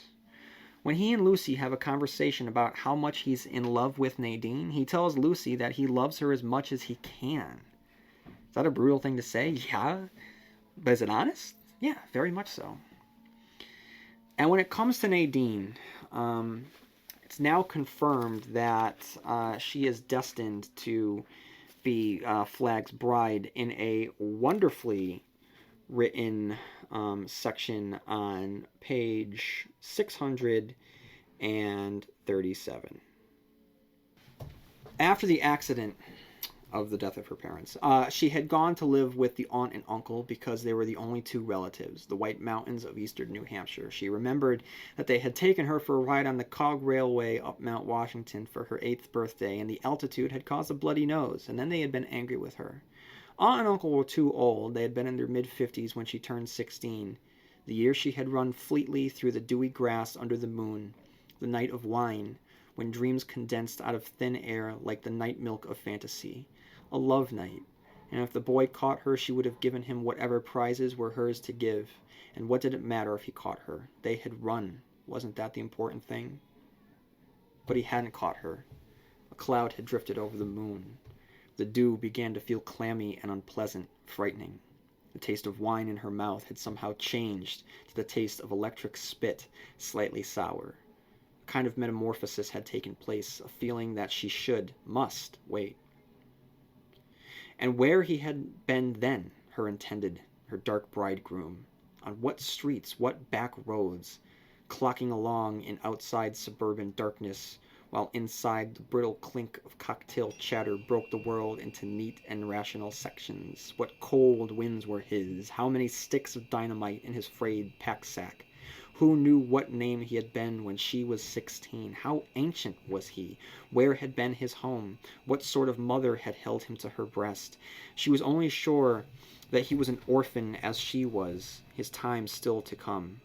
When he and Lucy have a conversation about how much he's in love with Nadine, he tells Lucy that he loves her as much as he can. Is that a brutal thing to say? Yeah. But is it honest? Yeah, very much so. And when it comes to Nadine, it's now confirmed that she is destined to be Flag's bride in a wonderfully written section on page 637. After the accident of the death of her parents, she had gone to live with the aunt and uncle because they were the only two relatives, the White Mountains of eastern New Hampshire. She remembered that they had taken her for a ride on the cog railway up Mount Washington for her 8th birthday, and the altitude had caused a bloody nose, and then they had been angry with her. Aunt and uncle were too old. They had been in their mid-50s when she turned 16. The year she had run fleetly through the dewy grass under the moon, the night of wine, when dreams condensed out of thin air like the night milk of fantasy. A love night, and if the boy caught her, she would have given him whatever prizes were hers to give. And what did it matter if he caught her? They had run. Wasn't that the important thing? But he hadn't caught her. A cloud had drifted over the moon. The dew began to feel clammy and unpleasant, frightening. The taste of wine in her mouth had somehow changed to the taste of electric spit, slightly sour. A kind of metamorphosis had taken place, a feeling that she must wait. And where he had been then, her intended, her dark bridegroom, on what streets, what back roads, clocking along in outside suburban darkness, while inside the brittle clink of cocktail chatter broke the world into neat and rational sections. What cold winds were his, how many sticks of dynamite in his frayed pack-sack. Who knew what name he had been when she was 16? How ancient was he? Where had been his home? What sort of mother had held him to her breast? She was only sure that he was an orphan as she was, his time still to come.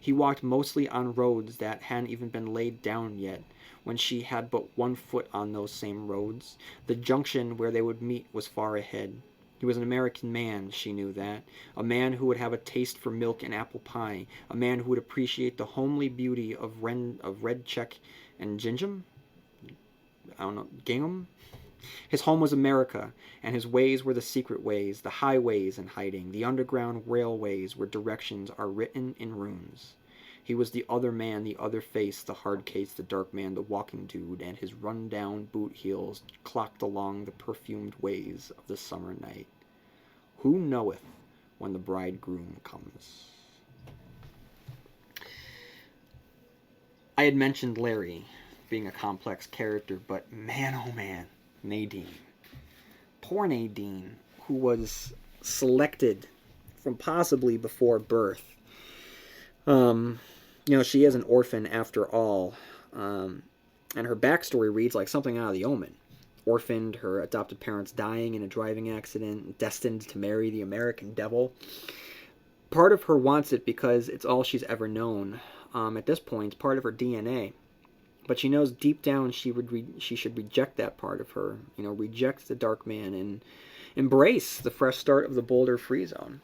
He walked mostly on roads that hadn't even been laid down yet, when she had but one foot on those same roads. The junction where they would meet was far ahead. He was an American man, she knew that. A man who would have a taste for milk and apple pie. A man who would appreciate the homely beauty of red check and gingham? His home was America, and his ways were the secret ways, the highways in hiding, the underground railways where directions are written in runes. He was the other man, the other face, the hard case, the dark man, the walking dude, and his run-down boot heels clocked along the perfumed ways of the summer night. Who knoweth when the bridegroom comes? I had mentioned Larry being a complex character, but man, oh man, Nadine. Poor Nadine, who was selected from possibly before birth. She is an orphan after all, and her backstory reads like something out of The Omen. Orphaned, her adopted parents dying in a driving accident, destined to marry the American devil. Part of her wants it because it's all she's ever known. At this point, it's part of her DNA. But she knows deep down she should reject that part of her. Reject the dark man and embrace the fresh start of the Boulder Free Zone.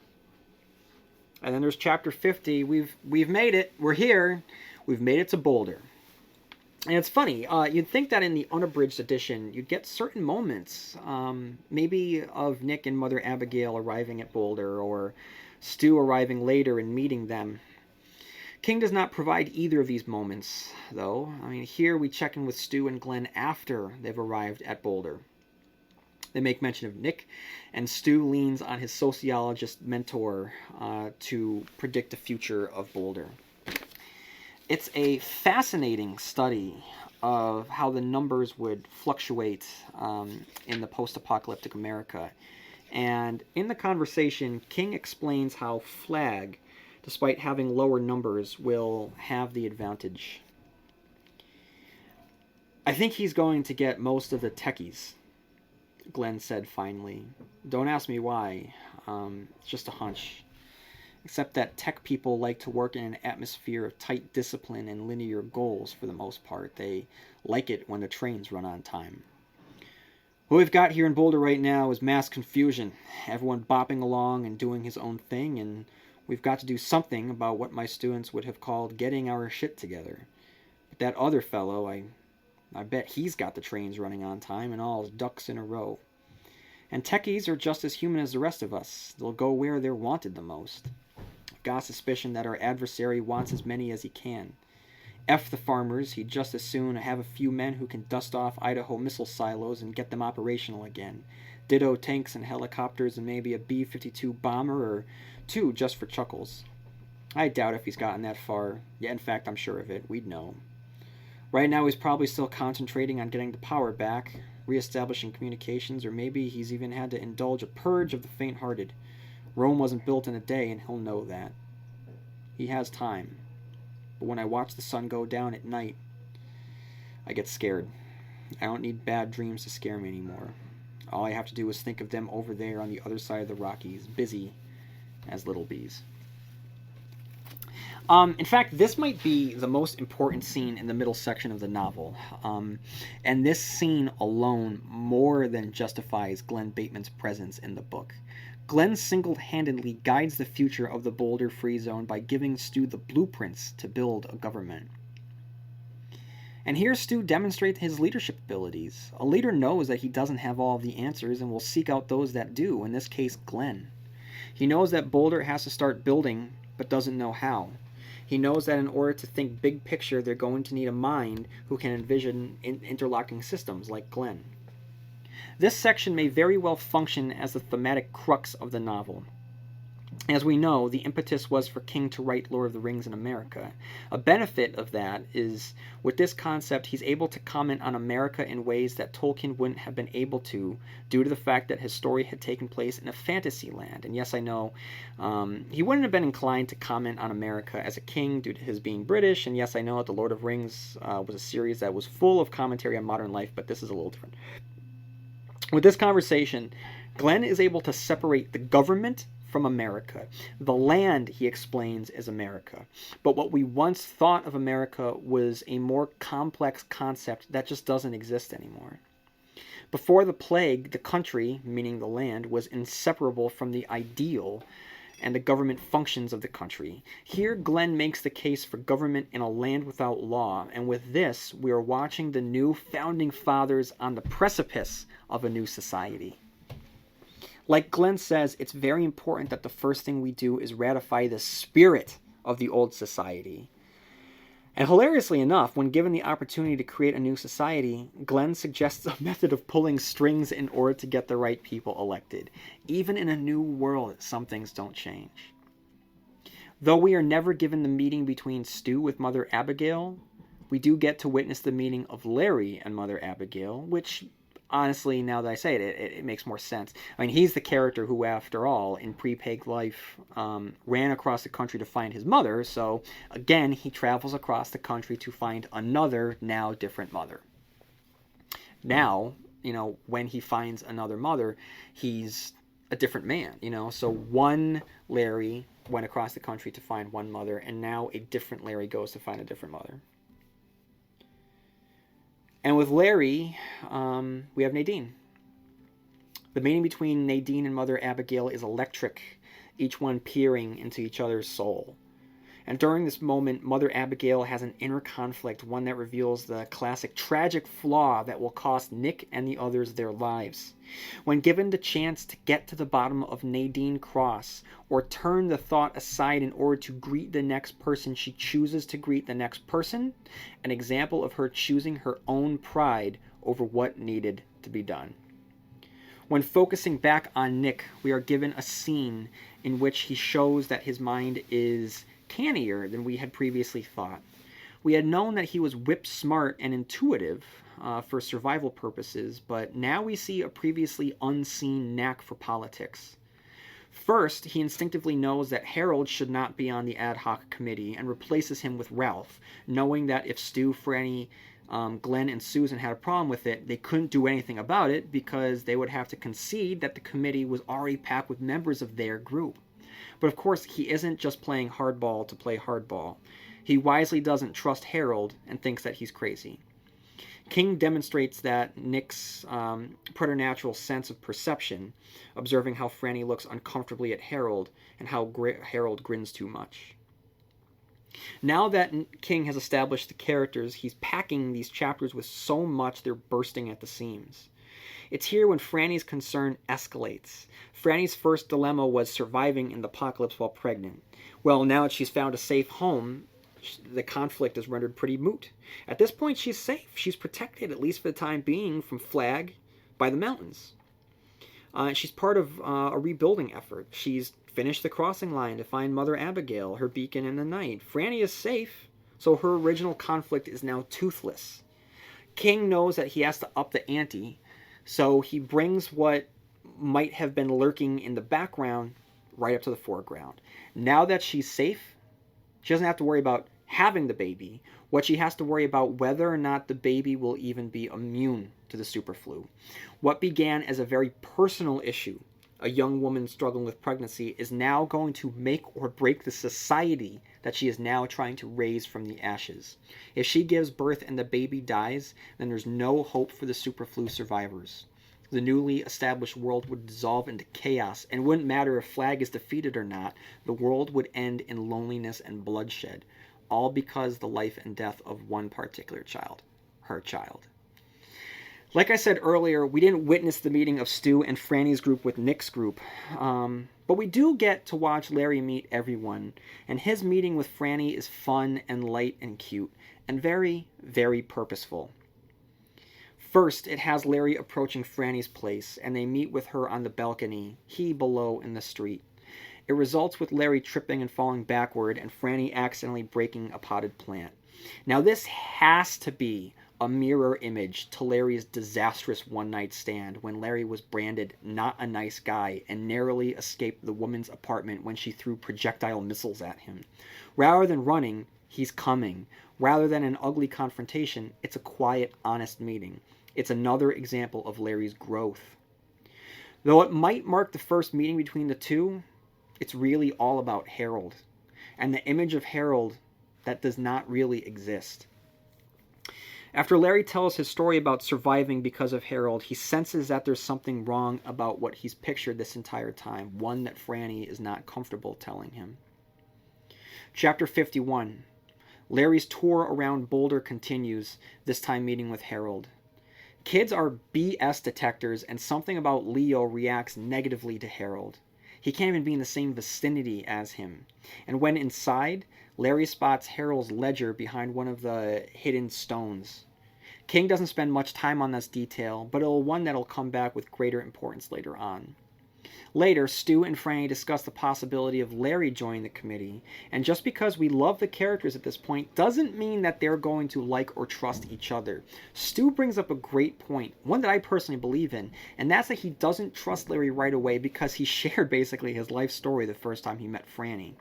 And then there's chapter 50. We've made it. We're here. We've made it to Boulder. And it's funny. You'd think that in the unabridged edition, you'd get certain moments, maybe of Nick and Mother Abigail arriving at Boulder, or Stu arriving later and meeting them. King does not provide either of these moments, though. Here we check in with Stu and Glenn after they've arrived at Boulder. They make mention of Nick, and Stu leans on his sociologist mentor to predict the future of Boulder. It's a fascinating study of how the numbers would fluctuate in the post-apocalyptic America. And in the conversation, King explains how Flag, despite having lower numbers, will have the advantage. I think he's going to get most of the techies, Glenn said finally. Don't ask me why. It's just a hunch. Except that tech people like to work in an atmosphere of tight discipline and linear goals for the most part. They like it when the trains run on time. What we've got here in Boulder right now is mass confusion. Everyone bopping along and doing his own thing, and we've got to do something about what my students would have called getting our shit together. But that other fellow, I bet he's got the trains running on time and all his ducks in a row. And techies are just as human as the rest of us. They'll go where they're wanted the most. I've got a suspicion that our adversary wants as many as he can. F the farmers, he'd just as soon have a few men who can dust off Idaho missile silos and get them operational again. Ditto tanks and helicopters and maybe a B-52 bomber or two just for chuckles. I doubt if he's gotten that far. Yeah, in fact, I'm sure of it. We'd know. Right now he's probably still concentrating on getting the power back, re-establishing communications, or maybe he's even had to indulge a purge of the faint-hearted. Rome wasn't built in a day, and he'll know that. He has time. But when I watch the sun go down at night, I get scared. I don't need bad dreams to scare me anymore. All I have to do is think of them over there on the other side of the Rockies, busy as little bees. In fact, this might be the most important scene in the middle section of the novel. And this scene alone more than justifies Glenn Bateman's presence in the book. Glenn single-handedly guides the future of the Boulder Free Zone by giving Stu the blueprints to build a government. And here Stu demonstrates his leadership abilities. A leader knows that he doesn't have all of the answers and will seek out those that do, in this case Glenn. He knows that Boulder has to start building, but doesn't know how. He knows that in order to think big picture, they're going to need a mind who can envision interlocking systems like Glenn. This section may very well function as the thematic crux of the novel. As we know, the impetus was for King to write Lord of the Rings in America. A benefit of that is, with this concept, he's able to comment on America in ways that Tolkien wouldn't have been able to, due to the fact that his story had taken place in a fantasy land. And yes, I know, he wouldn't have been inclined to comment on America as a king due to his being British, and yes, I know that The Lord of the Rings was a series that was full of commentary on modern life, but this is a little different. With this conversation, Glenn is able to separate the government from America. The land, he explains, is America. But what we once thought of America was a more complex concept that just doesn't exist anymore. Before the plague, the country, meaning the land, was inseparable from the ideal and the government functions of the country. Here, Glenn makes the case for government in a land without law, and with this, we are watching the new founding fathers on the precipice of a new society. Like Glenn says, it's very important that the first thing we do is ratify the spirit of the old society. And hilariously enough, when given the opportunity to create a new society, Glenn suggests a method of pulling strings in order to get the right people elected. Even in a new world, some things don't change. Though we are never given the meeting between Stu with Mother Abigail, we do get to witness the meeting of Larry and Mother Abigail, which, honestly, now that I say it, it makes more sense. I mean, he's the character who, after all, in pre-Peg life, ran across the country to find his mother, so, again, he travels across the country to find another, now different mother. Now, when he finds another mother, he's a different man, so one Larry went across the country to find one mother, and now a different Larry goes to find a different mother. And with Larry, we have Nadine. The meeting between Nadine and Mother Abigail is electric, each one peering into each other's soul. And during this moment, Mother Abigail has an inner conflict, one that reveals the classic tragic flaw that will cost Nick and the others their lives. When given the chance to get to the bottom of Nadine Cross, or turn the thought aside in order to greet the next person, she chooses to greet the next person, an example of her choosing her own pride over what needed to be done. When focusing back on Nick, we are given a scene in which he shows that his mind is cannier than we had previously thought. We had known that he was whip smart and intuitive for survival purposes, but now we see a previously unseen knack for politics. First, he instinctively knows that Harold should not be on the ad hoc committee and replaces him with Ralph, knowing that if Stu, Franny, Glenn, and Susan had a problem with it, they couldn't do anything about it because they would have to concede that the committee was already packed with members of their group. But of course, he isn't just playing hardball to play hardball. He wisely doesn't trust Harold and thinks that he's crazy. King demonstrates that Nick's preternatural sense of perception, observing how Franny looks uncomfortably at Harold and how Harold grins too much. Now that King has established the characters, he's packing these chapters with so much they're bursting at the seams. It's here when Franny's concern escalates. Franny's first dilemma was surviving in the apocalypse while pregnant. Well, now that she's found a safe home, the conflict is rendered pretty moot. At this point, she's safe. She's protected, at least for the time being, from Flag by the mountains. She's part of a rebuilding effort. She's finished the crossing line to find Mother Abigail, her beacon in the night. Franny is safe, so her original conflict is now toothless. King knows that he has to up the ante, so he brings what might have been lurking in the background right up to the foreground. Now that she's safe, she doesn't have to worry about having the baby. What she has to worry about whether or not the baby will even be immune to the superflu. What began as a very personal issue, a young woman struggling with pregnancy, is now going to make or break the society that she is now trying to raise from the ashes. If she gives birth and the baby dies, then there's no hope for the superflu survivors. The newly established world would dissolve into chaos, and it wouldn't matter if Flag is defeated or not. The world would end in loneliness and bloodshed, all because the life and death of one particular child, her child. Like I said earlier, we didn't witness the meeting of Stu and Franny's group with Nick's group, but we do get to watch Larry meet everyone, and his meeting with Franny is fun and light and cute, and very, very purposeful. First, it has Larry approaching Franny's place, and they meet with her on the balcony, he below in the street. It results with Larry tripping and falling backward, and Franny accidentally breaking a potted plant. Now this has to be a mirror image to Larry's disastrous one-night stand when Larry was branded not a nice guy and narrowly escaped the woman's apartment when she threw projectile missiles at him. Rather than running, he's coming. Rather than an ugly confrontation, it's a quiet, honest meeting. It's another example of Larry's growth. Though it might mark the first meeting between the two, it's really all about Harold, and the image of Harold that does not really exist. After Larry tells his story about surviving because of Harold, he senses that there's something wrong about what he's pictured this entire time, one that Franny is not comfortable telling him. Chapter 51. Larry's tour around Boulder continues, this time meeting with Harold. Kids are BS detectors, and something about Leo reacts negatively to Harold. He can't even be in the same vicinity as him. And when inside, Larry spots Harold's ledger behind one of the hidden stones. King doesn't spend much time on this detail, but it'll one that'll come back with greater importance later on. Later, Stu and Franny discuss the possibility of Larry joining the committee, and just because we love the characters at this point doesn't mean that they're going to like or trust each other. Stu brings up a great point, one that I personally believe in, and that's that he doesn't trust Larry right away because he shared basically his life story the first time he met Franny.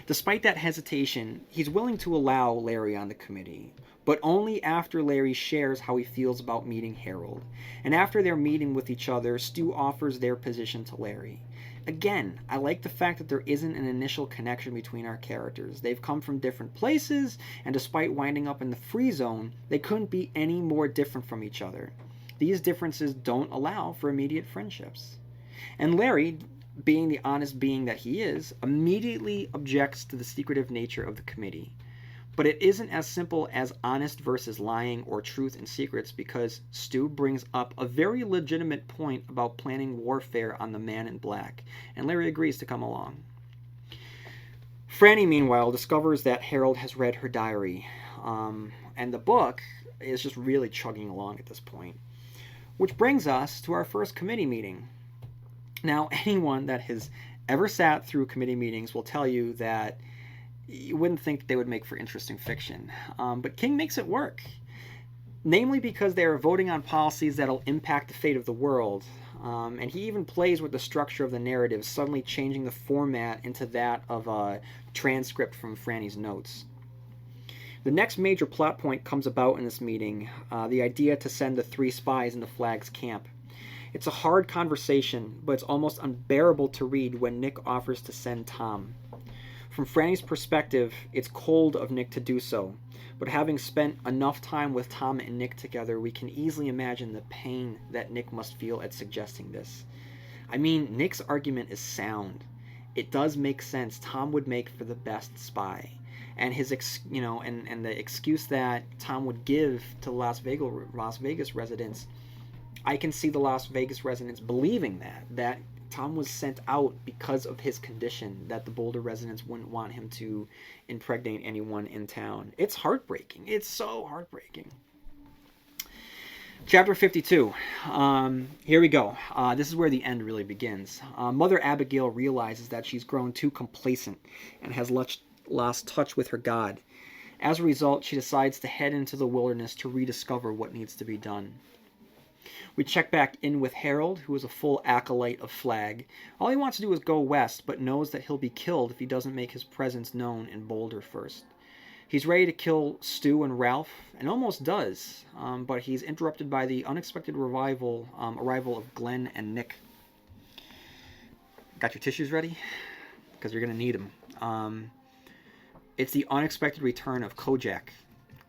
Despite that hesitation, he's willing to allow Larry on the committee, but only after Larry shares how he feels about meeting Harold. And after their meeting with each other, Stu offers their position to Larry. Again, I like the fact that there isn't an initial connection between our characters. They've come from different places, and despite winding up in the free zone, they couldn't be any more different from each other. These differences don't allow for immediate friendships. And Larry, being the honest being that he is, immediately objects to the secretive nature of the committee. But it isn't as simple as honest versus lying or truth and secrets, because Stu brings up a very legitimate point about planning warfare on the Man in Black, and Larry agrees to come along. Franny, meanwhile, discovers that Harold has read her diary, and the book is just really chugging along at this point. Which brings us to our first committee meeting. Now, anyone that has ever sat through committee meetings will tell you that you wouldn't think they would make for interesting fiction. But King makes it work. Namely because they are voting on policies that'll impact the fate of the world. And he even plays with the structure of the narrative, suddenly changing the format into that of a transcript from Franny's notes. The next major plot point comes about in this meeting, the idea to send the 3 spies into Flagg's camp. It's a hard conversation, but it's almost unbearable to read when Nick offers to send Tom. From Franny's perspective, it's cold of Nick to do so, but having spent enough time with Tom and Nick together, we can easily imagine the pain that Nick must feel at suggesting this. I mean, Nick's argument is sound. It does make sense. Tom would make for the best spy. And his, and the excuse that Tom would give to Las Vegas residents, I can see the Las Vegas residents believing that Tom was sent out because of his condition, that the Boulder residents wouldn't want him to impregnate anyone in town. It's heartbreaking. It's so heartbreaking. Chapter 52. Here we go. This is where the end really begins. Mother Abigail realizes that she's grown too complacent and has lost touch with her God. As a result, she decides to head into the wilderness to rediscover what needs to be done. We check back in with Harold, who is a full acolyte of Flagg. All he wants to do is go west, but knows that he'll be killed if he doesn't make his presence known in Boulder first. He's ready to kill Stu and Ralph, and almost does, but he's interrupted by the unexpected arrival of Glenn and Nick. Got your tissues ready? Because you're going to need them. It's the unexpected return of Kojak,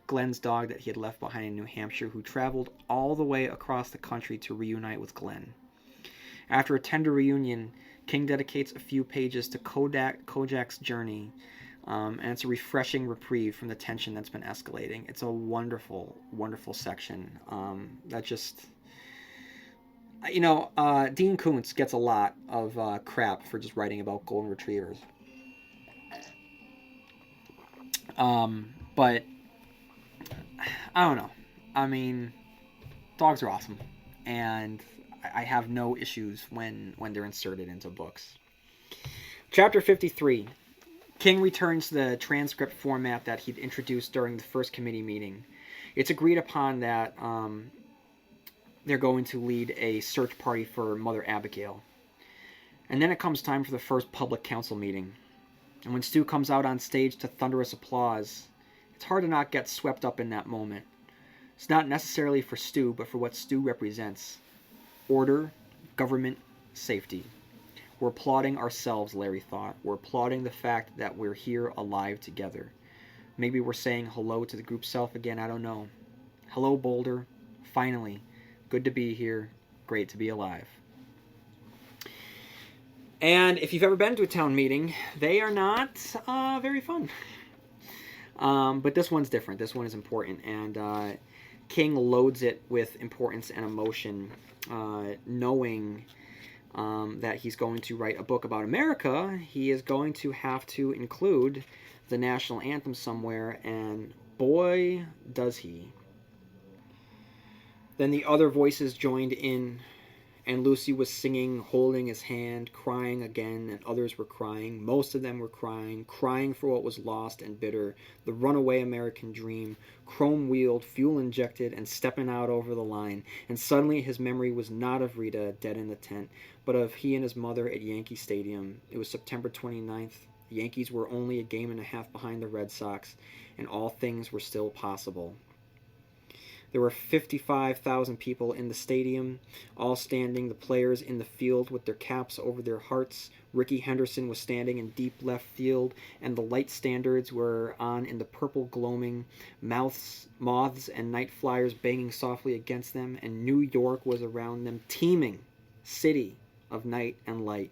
Glenn's dog that he had left behind in New Hampshire, who traveled all the way across the country to reunite with Glenn. After a tender reunion, King dedicates a few pages to Kojak's journey, and it's a refreshing reprieve from the tension that's been escalating. It's a wonderful, wonderful section. Dean Koontz gets a lot of crap for just writing about golden retrievers. But I don't know. I mean, dogs are awesome, and I have no issues when they're inserted into books. Chapter 53. King returns to the transcript format that he'd introduced during the first committee meeting. It's agreed upon that they're going to lead a search party for Mother Abigail. And then it comes time for the first public council meeting. And when Stu comes out on stage to thunderous applause, it's hard to not get swept up in that moment. It's not necessarily for Stu, but for what Stu represents. Order, government, safety. We're applauding ourselves, Larry thought. We're applauding the fact that we're here alive together. Maybe we're saying hello to the group self again, I don't know. Hello, Boulder. Finally. Good to be here. Great to be alive. And if you've ever been to a town meeting, they are not very fun. But this one's different. This one is important. And King loads it with importance and emotion, knowing that he's going to write a book about America, he is going to have to include the national anthem somewhere, and boy, does he. Then the other voices joined in, and Lucy was singing, holding his hand, crying again, and others were crying. Most of them were crying, crying for what was lost and bitter, the runaway American dream, chrome-wheeled, fuel-injected, and stepping out over the line. And suddenly his memory was not of Rita, dead in the tent, but of he and his mother at Yankee Stadium. It was September 29th. The Yankees were only a game and a half behind the Red Sox, and all things were still possible. There were 55,000 people in the stadium, all standing, the players in the field with their caps over their hearts. Rickey Henderson was standing in deep left field, and the light standards were on in the purple gloaming, moths and night flyers banging softly against them, and New York was around them, teeming, city of night and light.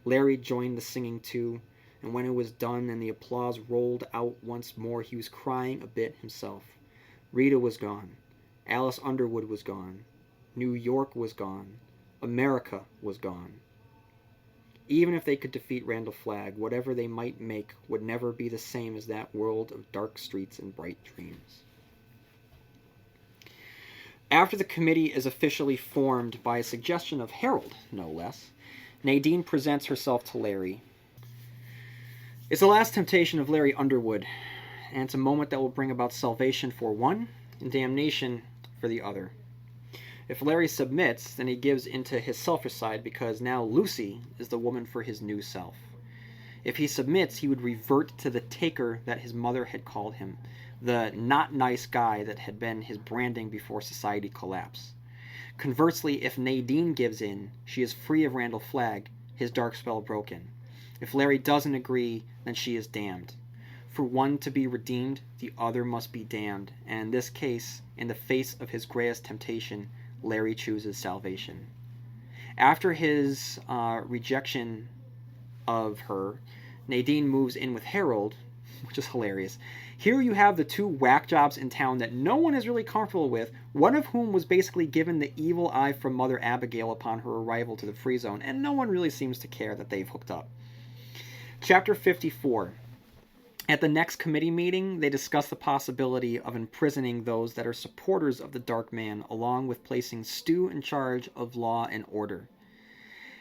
Larry joined the singing too, and when it was done and the applause rolled out once more, he was crying a bit himself. Rita was gone. Alice Underwood was gone. New York was gone. America was gone. Even if they could defeat Randall Flagg, whatever they might make would never be the same as that world of dark streets and bright dreams. After the committee is officially formed by a suggestion of Harold, no less, Nadine presents herself to Larry. It's the last temptation of Larry Underwood, and it's a moment that will bring about salvation for one and damnation for the other. If Larry submits, then he gives into his selfish side because now Lucy is the woman for his new self. If he submits, he would revert to the taker that his mother had called him, the not nice guy that had been his branding before society collapsed. Conversely, if Nadine gives in, she is free of Randall Flagg, his dark spell broken. If Larry doesn't agree, then she is damned. For one to be redeemed, the other must be damned, and in this case, in the face of his greatest temptation, Larry chooses salvation. After his rejection of her, Nadine moves in with Harold, which is hilarious. Here you have the two whack jobs in town that no one is really comfortable with, one of whom was basically given the evil eye from Mother Abigail upon her arrival to the Free Zone, and no one really seems to care that they've hooked up. Chapter 54. At the next committee meeting, they discuss the possibility of imprisoning those that are supporters of the Dark Man, along with placing Stu in charge of law and order.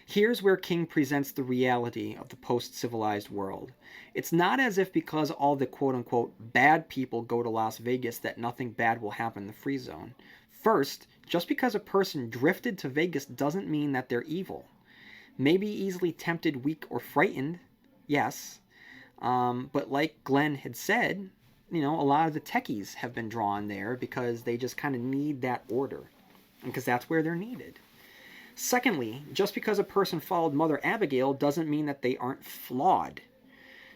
Here's where King presents the reality of the post-civilized world. It's not as if because all the quote-unquote bad people go to Las Vegas that nothing bad will happen in the Free Zone. First, just because a person drifted to Vegas doesn't mean that they're evil. Maybe easily tempted, weak, or frightened, yes. But like Glenn had said, a lot of the techies have been drawn there because they just kind of need that order, and because that's where they're needed. Secondly, just because a person followed Mother Abigail doesn't mean that they aren't flawed.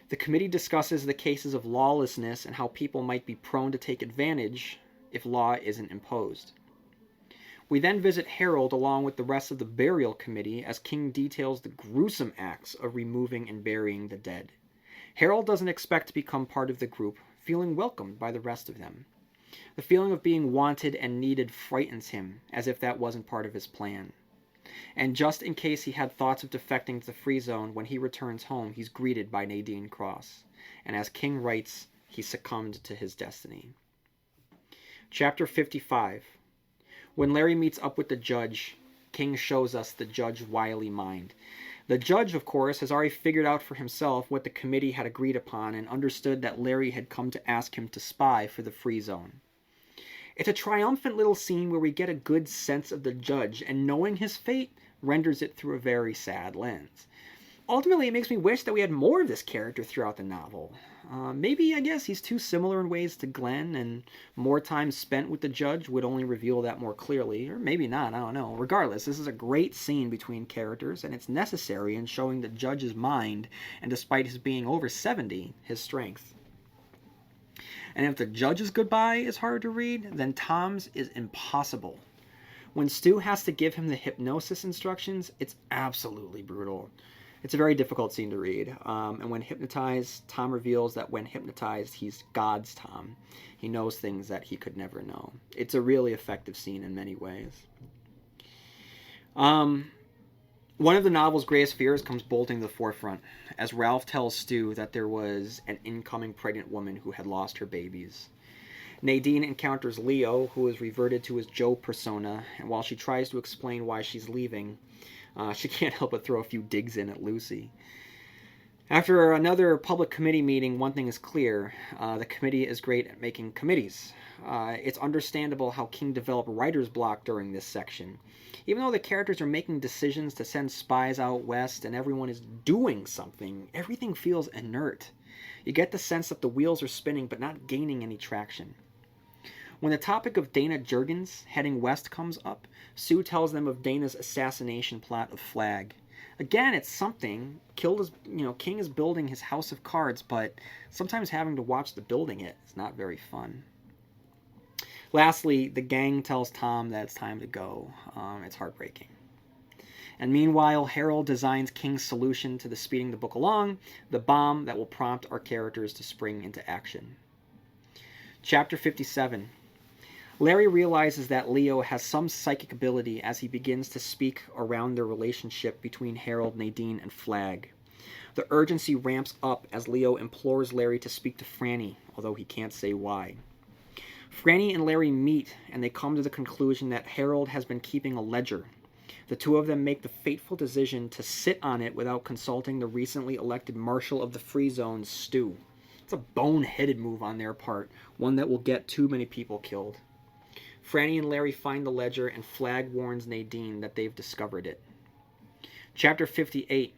The committee discusses the cases of lawlessness and how people might be prone to take advantage if law isn't imposed. We then visit Harold along with the rest of the burial committee as King details the gruesome acts of removing and burying the dead. Harold doesn't expect to become part of the group, feeling welcomed by the rest of them. The feeling of being wanted and needed frightens him, as if that wasn't part of his plan. And just in case he had thoughts of defecting to the Free Zone, when he returns home, he's greeted by Nadine Cross. And as King writes, he succumbed to his destiny. Chapter 55. When Larry meets up with the judge, King shows us the judge's wily mind. The judge, of course, has already figured out for himself what the committee had agreed upon and understood that Larry had come to ask him to spy for the Free Zone. It's a triumphant little scene where we get a good sense of the judge, and knowing his fate renders it through a very sad lens. Ultimately, it makes me wish that we had more of this character throughout the novel. Maybe, I guess, he's too similar in ways to Glenn, and more time spent with the judge would only reveal that more clearly, or maybe not, I don't know. Regardless, this is a great scene between characters, and it's necessary in showing the judge's mind, and despite his being over 70, his strength. And if the judge's goodbye is hard to read, then Tom's is impossible. When Stu has to give him the hypnosis instructions, it's absolutely brutal. It's a very difficult scene to read. And when hypnotized, Tom reveals that when hypnotized, he's God's Tom. He knows things that he could never know. It's a really effective scene in many ways. One of the novel's greatest fears comes bolting to the forefront as Ralph tells Stu that there was an incoming pregnant woman who had lost her babies. Nadine encounters Leo, who has reverted to his Joe persona, and while she tries to explain why she's leaving, she can't help but throw a few digs in at Lucy. After another public committee meeting, one thing is clear. The committee is great at making committees. It's understandable how King developed writer's block during this section. Even though the characters are making decisions to send spies out west and everyone is doing something, everything feels inert. You get the sense that the wheels are spinning but not gaining any traction. When the topic of Dana Jurgens heading west comes up, Sue tells them of Dana's assassination plot of Flag. Again, it's something. King is building his house of cards, but sometimes having to watch the building it is not very fun. Lastly, the gang tells Tom that it's time to go. It's heartbreaking. And meanwhile, Harold designs King's solution to the speeding the book along, the bomb that will prompt our characters to spring into action. Chapter 57. Larry realizes that Leo has some psychic ability as he begins to speak around the relationship between Harold, Nadine, and Flag. The urgency ramps up as Leo implores Larry to speak to Franny, although he can't say why. Franny and Larry meet, and they come to the conclusion that Harold has been keeping a ledger. The two of them make the fateful decision to sit on it without consulting the recently elected Marshal of the Free Zone, Stu. It's a boneheaded move on their part, one that will get too many people killed. Franny and Larry find the ledger, and Flag warns Nadine that they've discovered it. Chapter 58.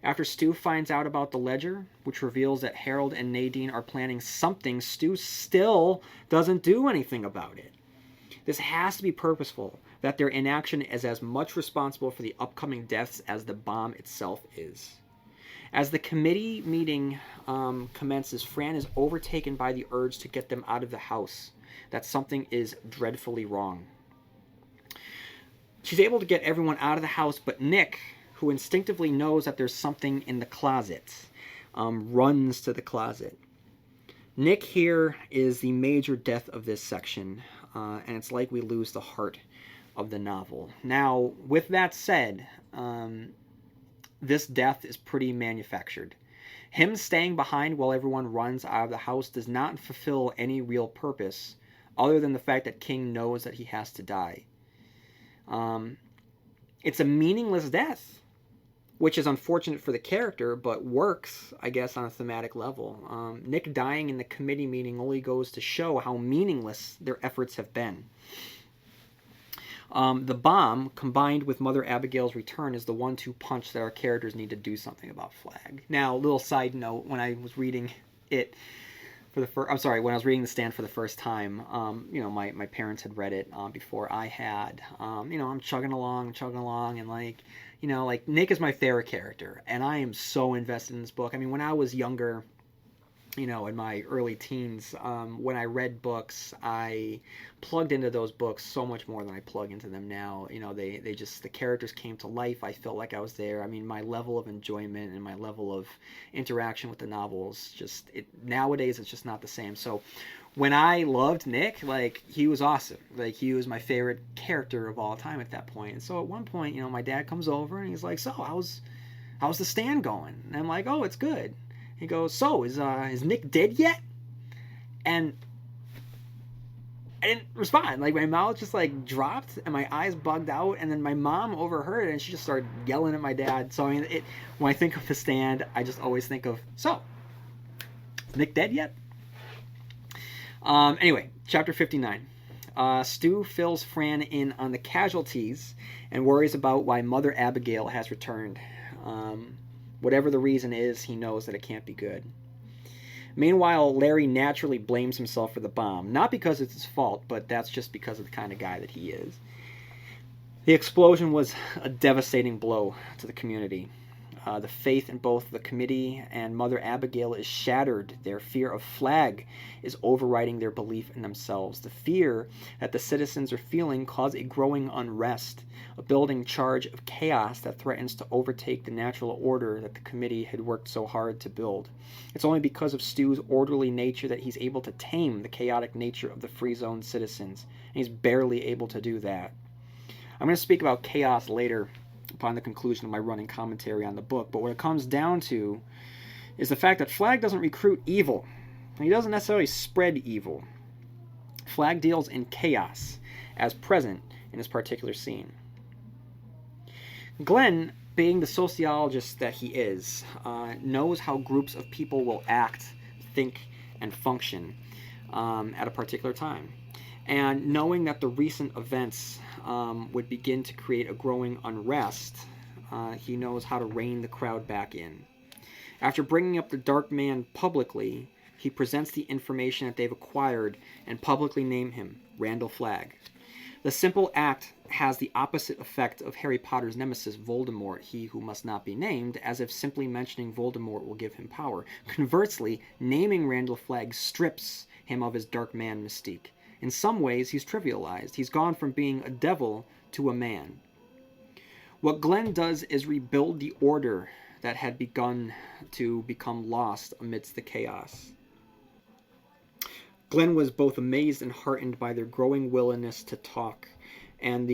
After Stu finds out about the ledger, which reveals that Harold and Nadine are planning something, Stu still doesn't do anything about it. This has to be purposeful, that their inaction is as much responsible for the upcoming deaths as the bomb itself is. As the committee meeting commences, Fran is overtaken by the urge to get them out of the house, that something is dreadfully wrong. She's able to get everyone out of the house, but Nick, who instinctively knows that there's something in the closet, runs to the closet. Nick here is the major death of this section, and it's like we lose the heart of the novel. Now, with that said, this death is pretty manufactured. Him staying behind while everyone runs out of the house does not fulfill any real purpose, other than the fact that King knows that he has to die. It's a meaningless death, which is unfortunate for the character, but works, I guess, on a thematic level. Nick dying in the committee meeting only goes to show how meaningless their efforts have been. The bomb, combined with Mother Abigail's return, is the 1-2 punch that our characters need to do something about Flag. Now, a little side note, when I was reading it when I was reading The Stand for the first time, my parents had read it before I had. I'm chugging along, and Nick is my favorite character, and I am so invested in this book. I mean, when I was younger, in my early teens, when I read books, I plugged into those books so much more than I plug into them now. The characters came to life. I felt like I was there. I mean, my level of enjoyment and my level of interaction with the novels, nowadays it's just not the same. So when I loved Nick, he was awesome. He was my favorite character of all time at that point. And so at one point, my dad comes over and he's like, "So, how's The Stand going?" And I'm like, "Oh, it's good." He goes, "So, is Nick dead yet?" And I didn't respond. My mouth just dropped and my eyes bugged out. And then my mom overheard it and she just started yelling at my dad. So when I think of The Stand, I just always think of, "So, is Nick dead yet?" Anyway, chapter 59. Stu fills Fran in on the casualties and worries about why Mother Abigail has returned. Whatever the reason is, he knows that it can't be good. Meanwhile, Larry naturally blames himself for the bomb. Not because it's his fault, but that's just because of the kind of guy that he is. The explosion was a devastating blow to the community. The faith in both the committee and Mother Abigail is shattered. Their fear of Flag is overriding their belief in themselves. The fear that the citizens are feeling causes a growing unrest, a building charge of chaos that threatens to overtake the natural order that the committee had worked so hard to build. It's only because of Stu's orderly nature that he's able to tame the chaotic nature of the Free Zone citizens, and he's barely able to do that. I'm going to speak about chaos later, upon the conclusion of my running commentary on the book. But what it comes down to is the fact that Flagg doesn't recruit evil. He doesn't necessarily spread evil. Flagg deals in chaos, as present in this particular scene. Glenn, being the sociologist that he is, knows how groups of people will act, think, and function at a particular time. And knowing that the recent events would begin to create a growing unrest, he knows how to rein the crowd back in. After bringing up the Dark Man publicly, he presents the information that they've acquired and publicly name him Randall Flagg. The simple act has the opposite effect of Harry Potter's nemesis Voldemort, he who must not be named, as if simply mentioning Voldemort will give him power. Conversely, naming Randall Flagg strips him of his Dark Man mystique. In some ways, he's trivialized. He's gone from being a devil to a man. What Glenn does is rebuild the order that had begun to become lost amidst the chaos. Glenn was both amazed and heartened by their growing willingness to talk and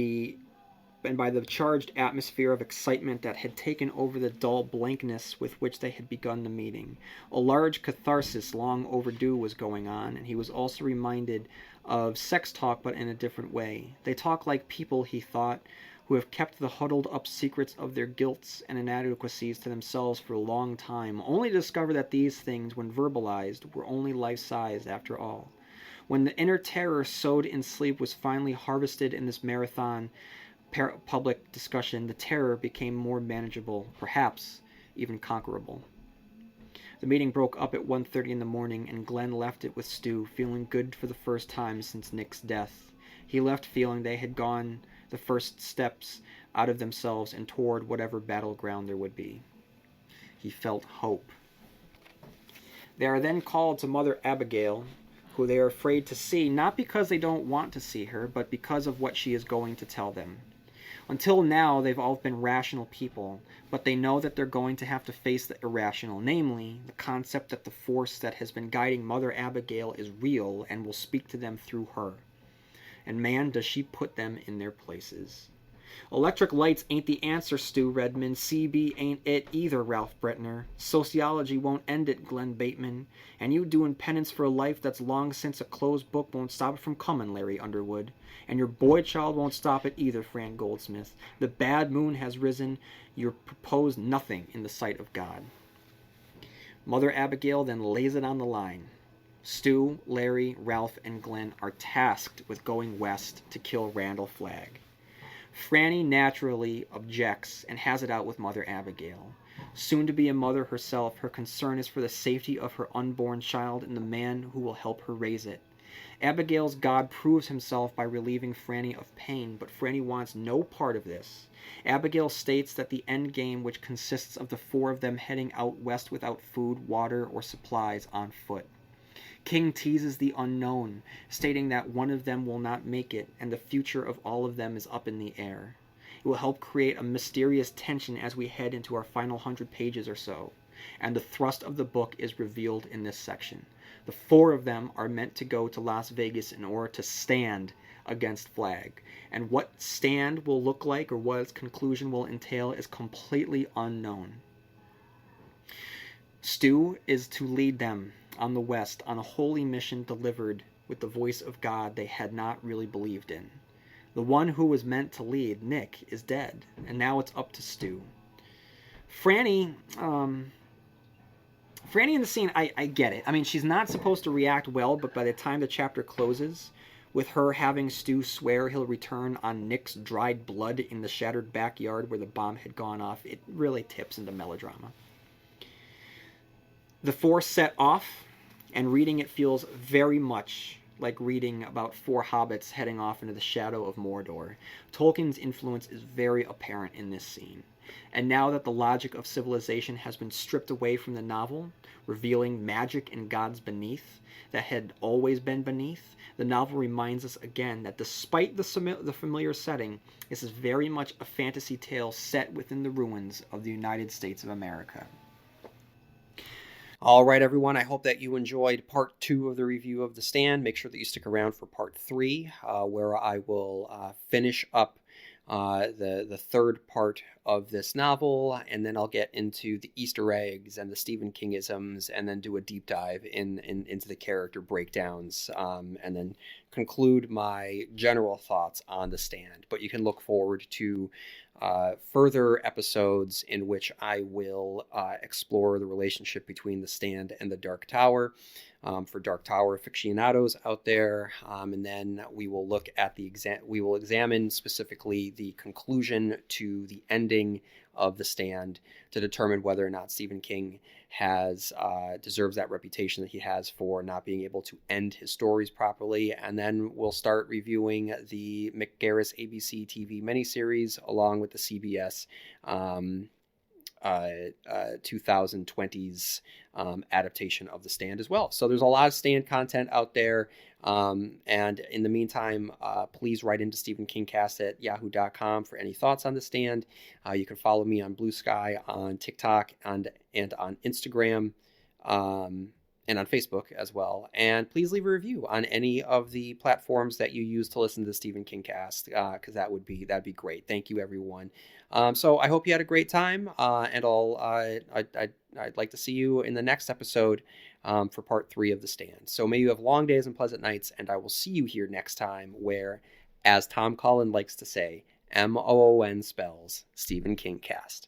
by the charged atmosphere of excitement that had taken over the dull blankness with which they had begun the meeting. A large catharsis long overdue was going on, and he was also reminded of sex talk, but in a different way. They talk like people, he thought, who have kept the huddled-up secrets of their guilts and inadequacies to themselves for a long time, only to discover that these things, when verbalized, were only life-sized after all. When the inner terror sowed in sleep was finally harvested in this marathon public discussion, the terror became more manageable, perhaps even conquerable. The meeting broke up at 1:30 in the morning, and Glenn left it with Stu, feeling good for the first time since Nick's death. He left feeling they had gone the first steps out of themselves and toward whatever battleground there would be. He felt hope. They are then called to Mother Abigail, who they are afraid to see, not because they don't want to see her, but because of what she is going to tell them. Until now, they've all been rational people, but they know that they're going to have to face the irrational, namely, the concept that the force that has been guiding Mother Abigail is real and will speak to them through her. And man, does she put them in their places. Electric lights ain't the answer, Stu Redmond. CB ain't it either, Ralph Bretner. Sociology won't end it, Glenn Bateman. And you doing penance for a life that's long since a closed book won't stop it from coming, Larry Underwood. And your boy child won't stop it either, Fran Goldsmith. The bad moon has risen. You propose nothing in the sight of God. Mother Abigail then lays it on the line. Stu, Larry, Ralph, and Glenn are tasked with going west to kill Randall Flagg. Franny naturally objects and has it out with Mother Abigail. Soon to be a mother herself, her concern is for the safety of her unborn child and the man who will help her raise it. Abigail's God proves himself by relieving Franny of pain, but Franny wants no part of this. Abigail states that the end game, which consists of the four of them heading out west without food, water, or supplies on foot. King teases the unknown, stating that one of them will not make it, and the future of all of them is up in the air. It will help create a mysterious tension as we head into our final 100 pages or so, and the thrust of the book is revealed in this section. The four of them are meant to go to Las Vegas in order to stand against Flagg, and what stand will look like or what its conclusion will entail is completely unknown. Stu is to lead them on the west on a holy mission delivered with the voice of God they had not really believed in. The one who was meant to lead, Nick, is dead, and now it's up to Stu. Franny in the scene, I get it. I mean, she's not supposed to react well, but by the time the chapter closes, with her having Stu swear he'll return on Nick's dried blood in the shattered backyard where the bomb had gone off, it really tips into melodrama. The four set off, and reading it feels very much like reading about four hobbits heading off into the shadow of Mordor. Tolkien's influence is very apparent in this scene. And now that the logic of civilization has been stripped away from the novel, revealing magic and gods beneath that had always been beneath, the novel reminds us again that despite the familiar setting, this is very much a fantasy tale set within the ruins of the United States of America. All right, everyone. I hope that you enjoyed part 2 of the review of The Stand. Make sure that you stick around for part 3, where I will finish up the third part of this novel, and then I'll get into the Easter eggs and the Stephen Kingisms, and then do a deep dive into the character breakdowns, and then conclude my general thoughts on The Stand. But you can look forward to further episodes in which I will explore the relationship between The Stand and the Dark Tower. For Dark Tower aficionados out there, and then we will look at we will examine specifically the conclusion to the ending of The Stand to determine whether or not Stephen King has deserves that reputation that he has for not being able to end his stories properly. And then we'll start reviewing the Mick Garris ABC TV miniseries along with the CBS 2020's adaptation of The Stand as well. So there's a lot of Stand content out there. And in the meantime, please write into stephenkingcast@yahoo.com for any thoughts on The Stand. You can follow me on Blue Sky, on TikTok, and on Instagram. And on Facebook as well. And please leave a review on any of the platforms that you use to listen to the Stephen King cast, because that'd be great. Thank you, everyone. So I hope you had a great time, and I'd like to see you in the next episode for part 3 of The Stand. So may you have long days and pleasant nights, and I will see you here next time where, as Tom Collin likes to say, MOON spells Stephen King cast.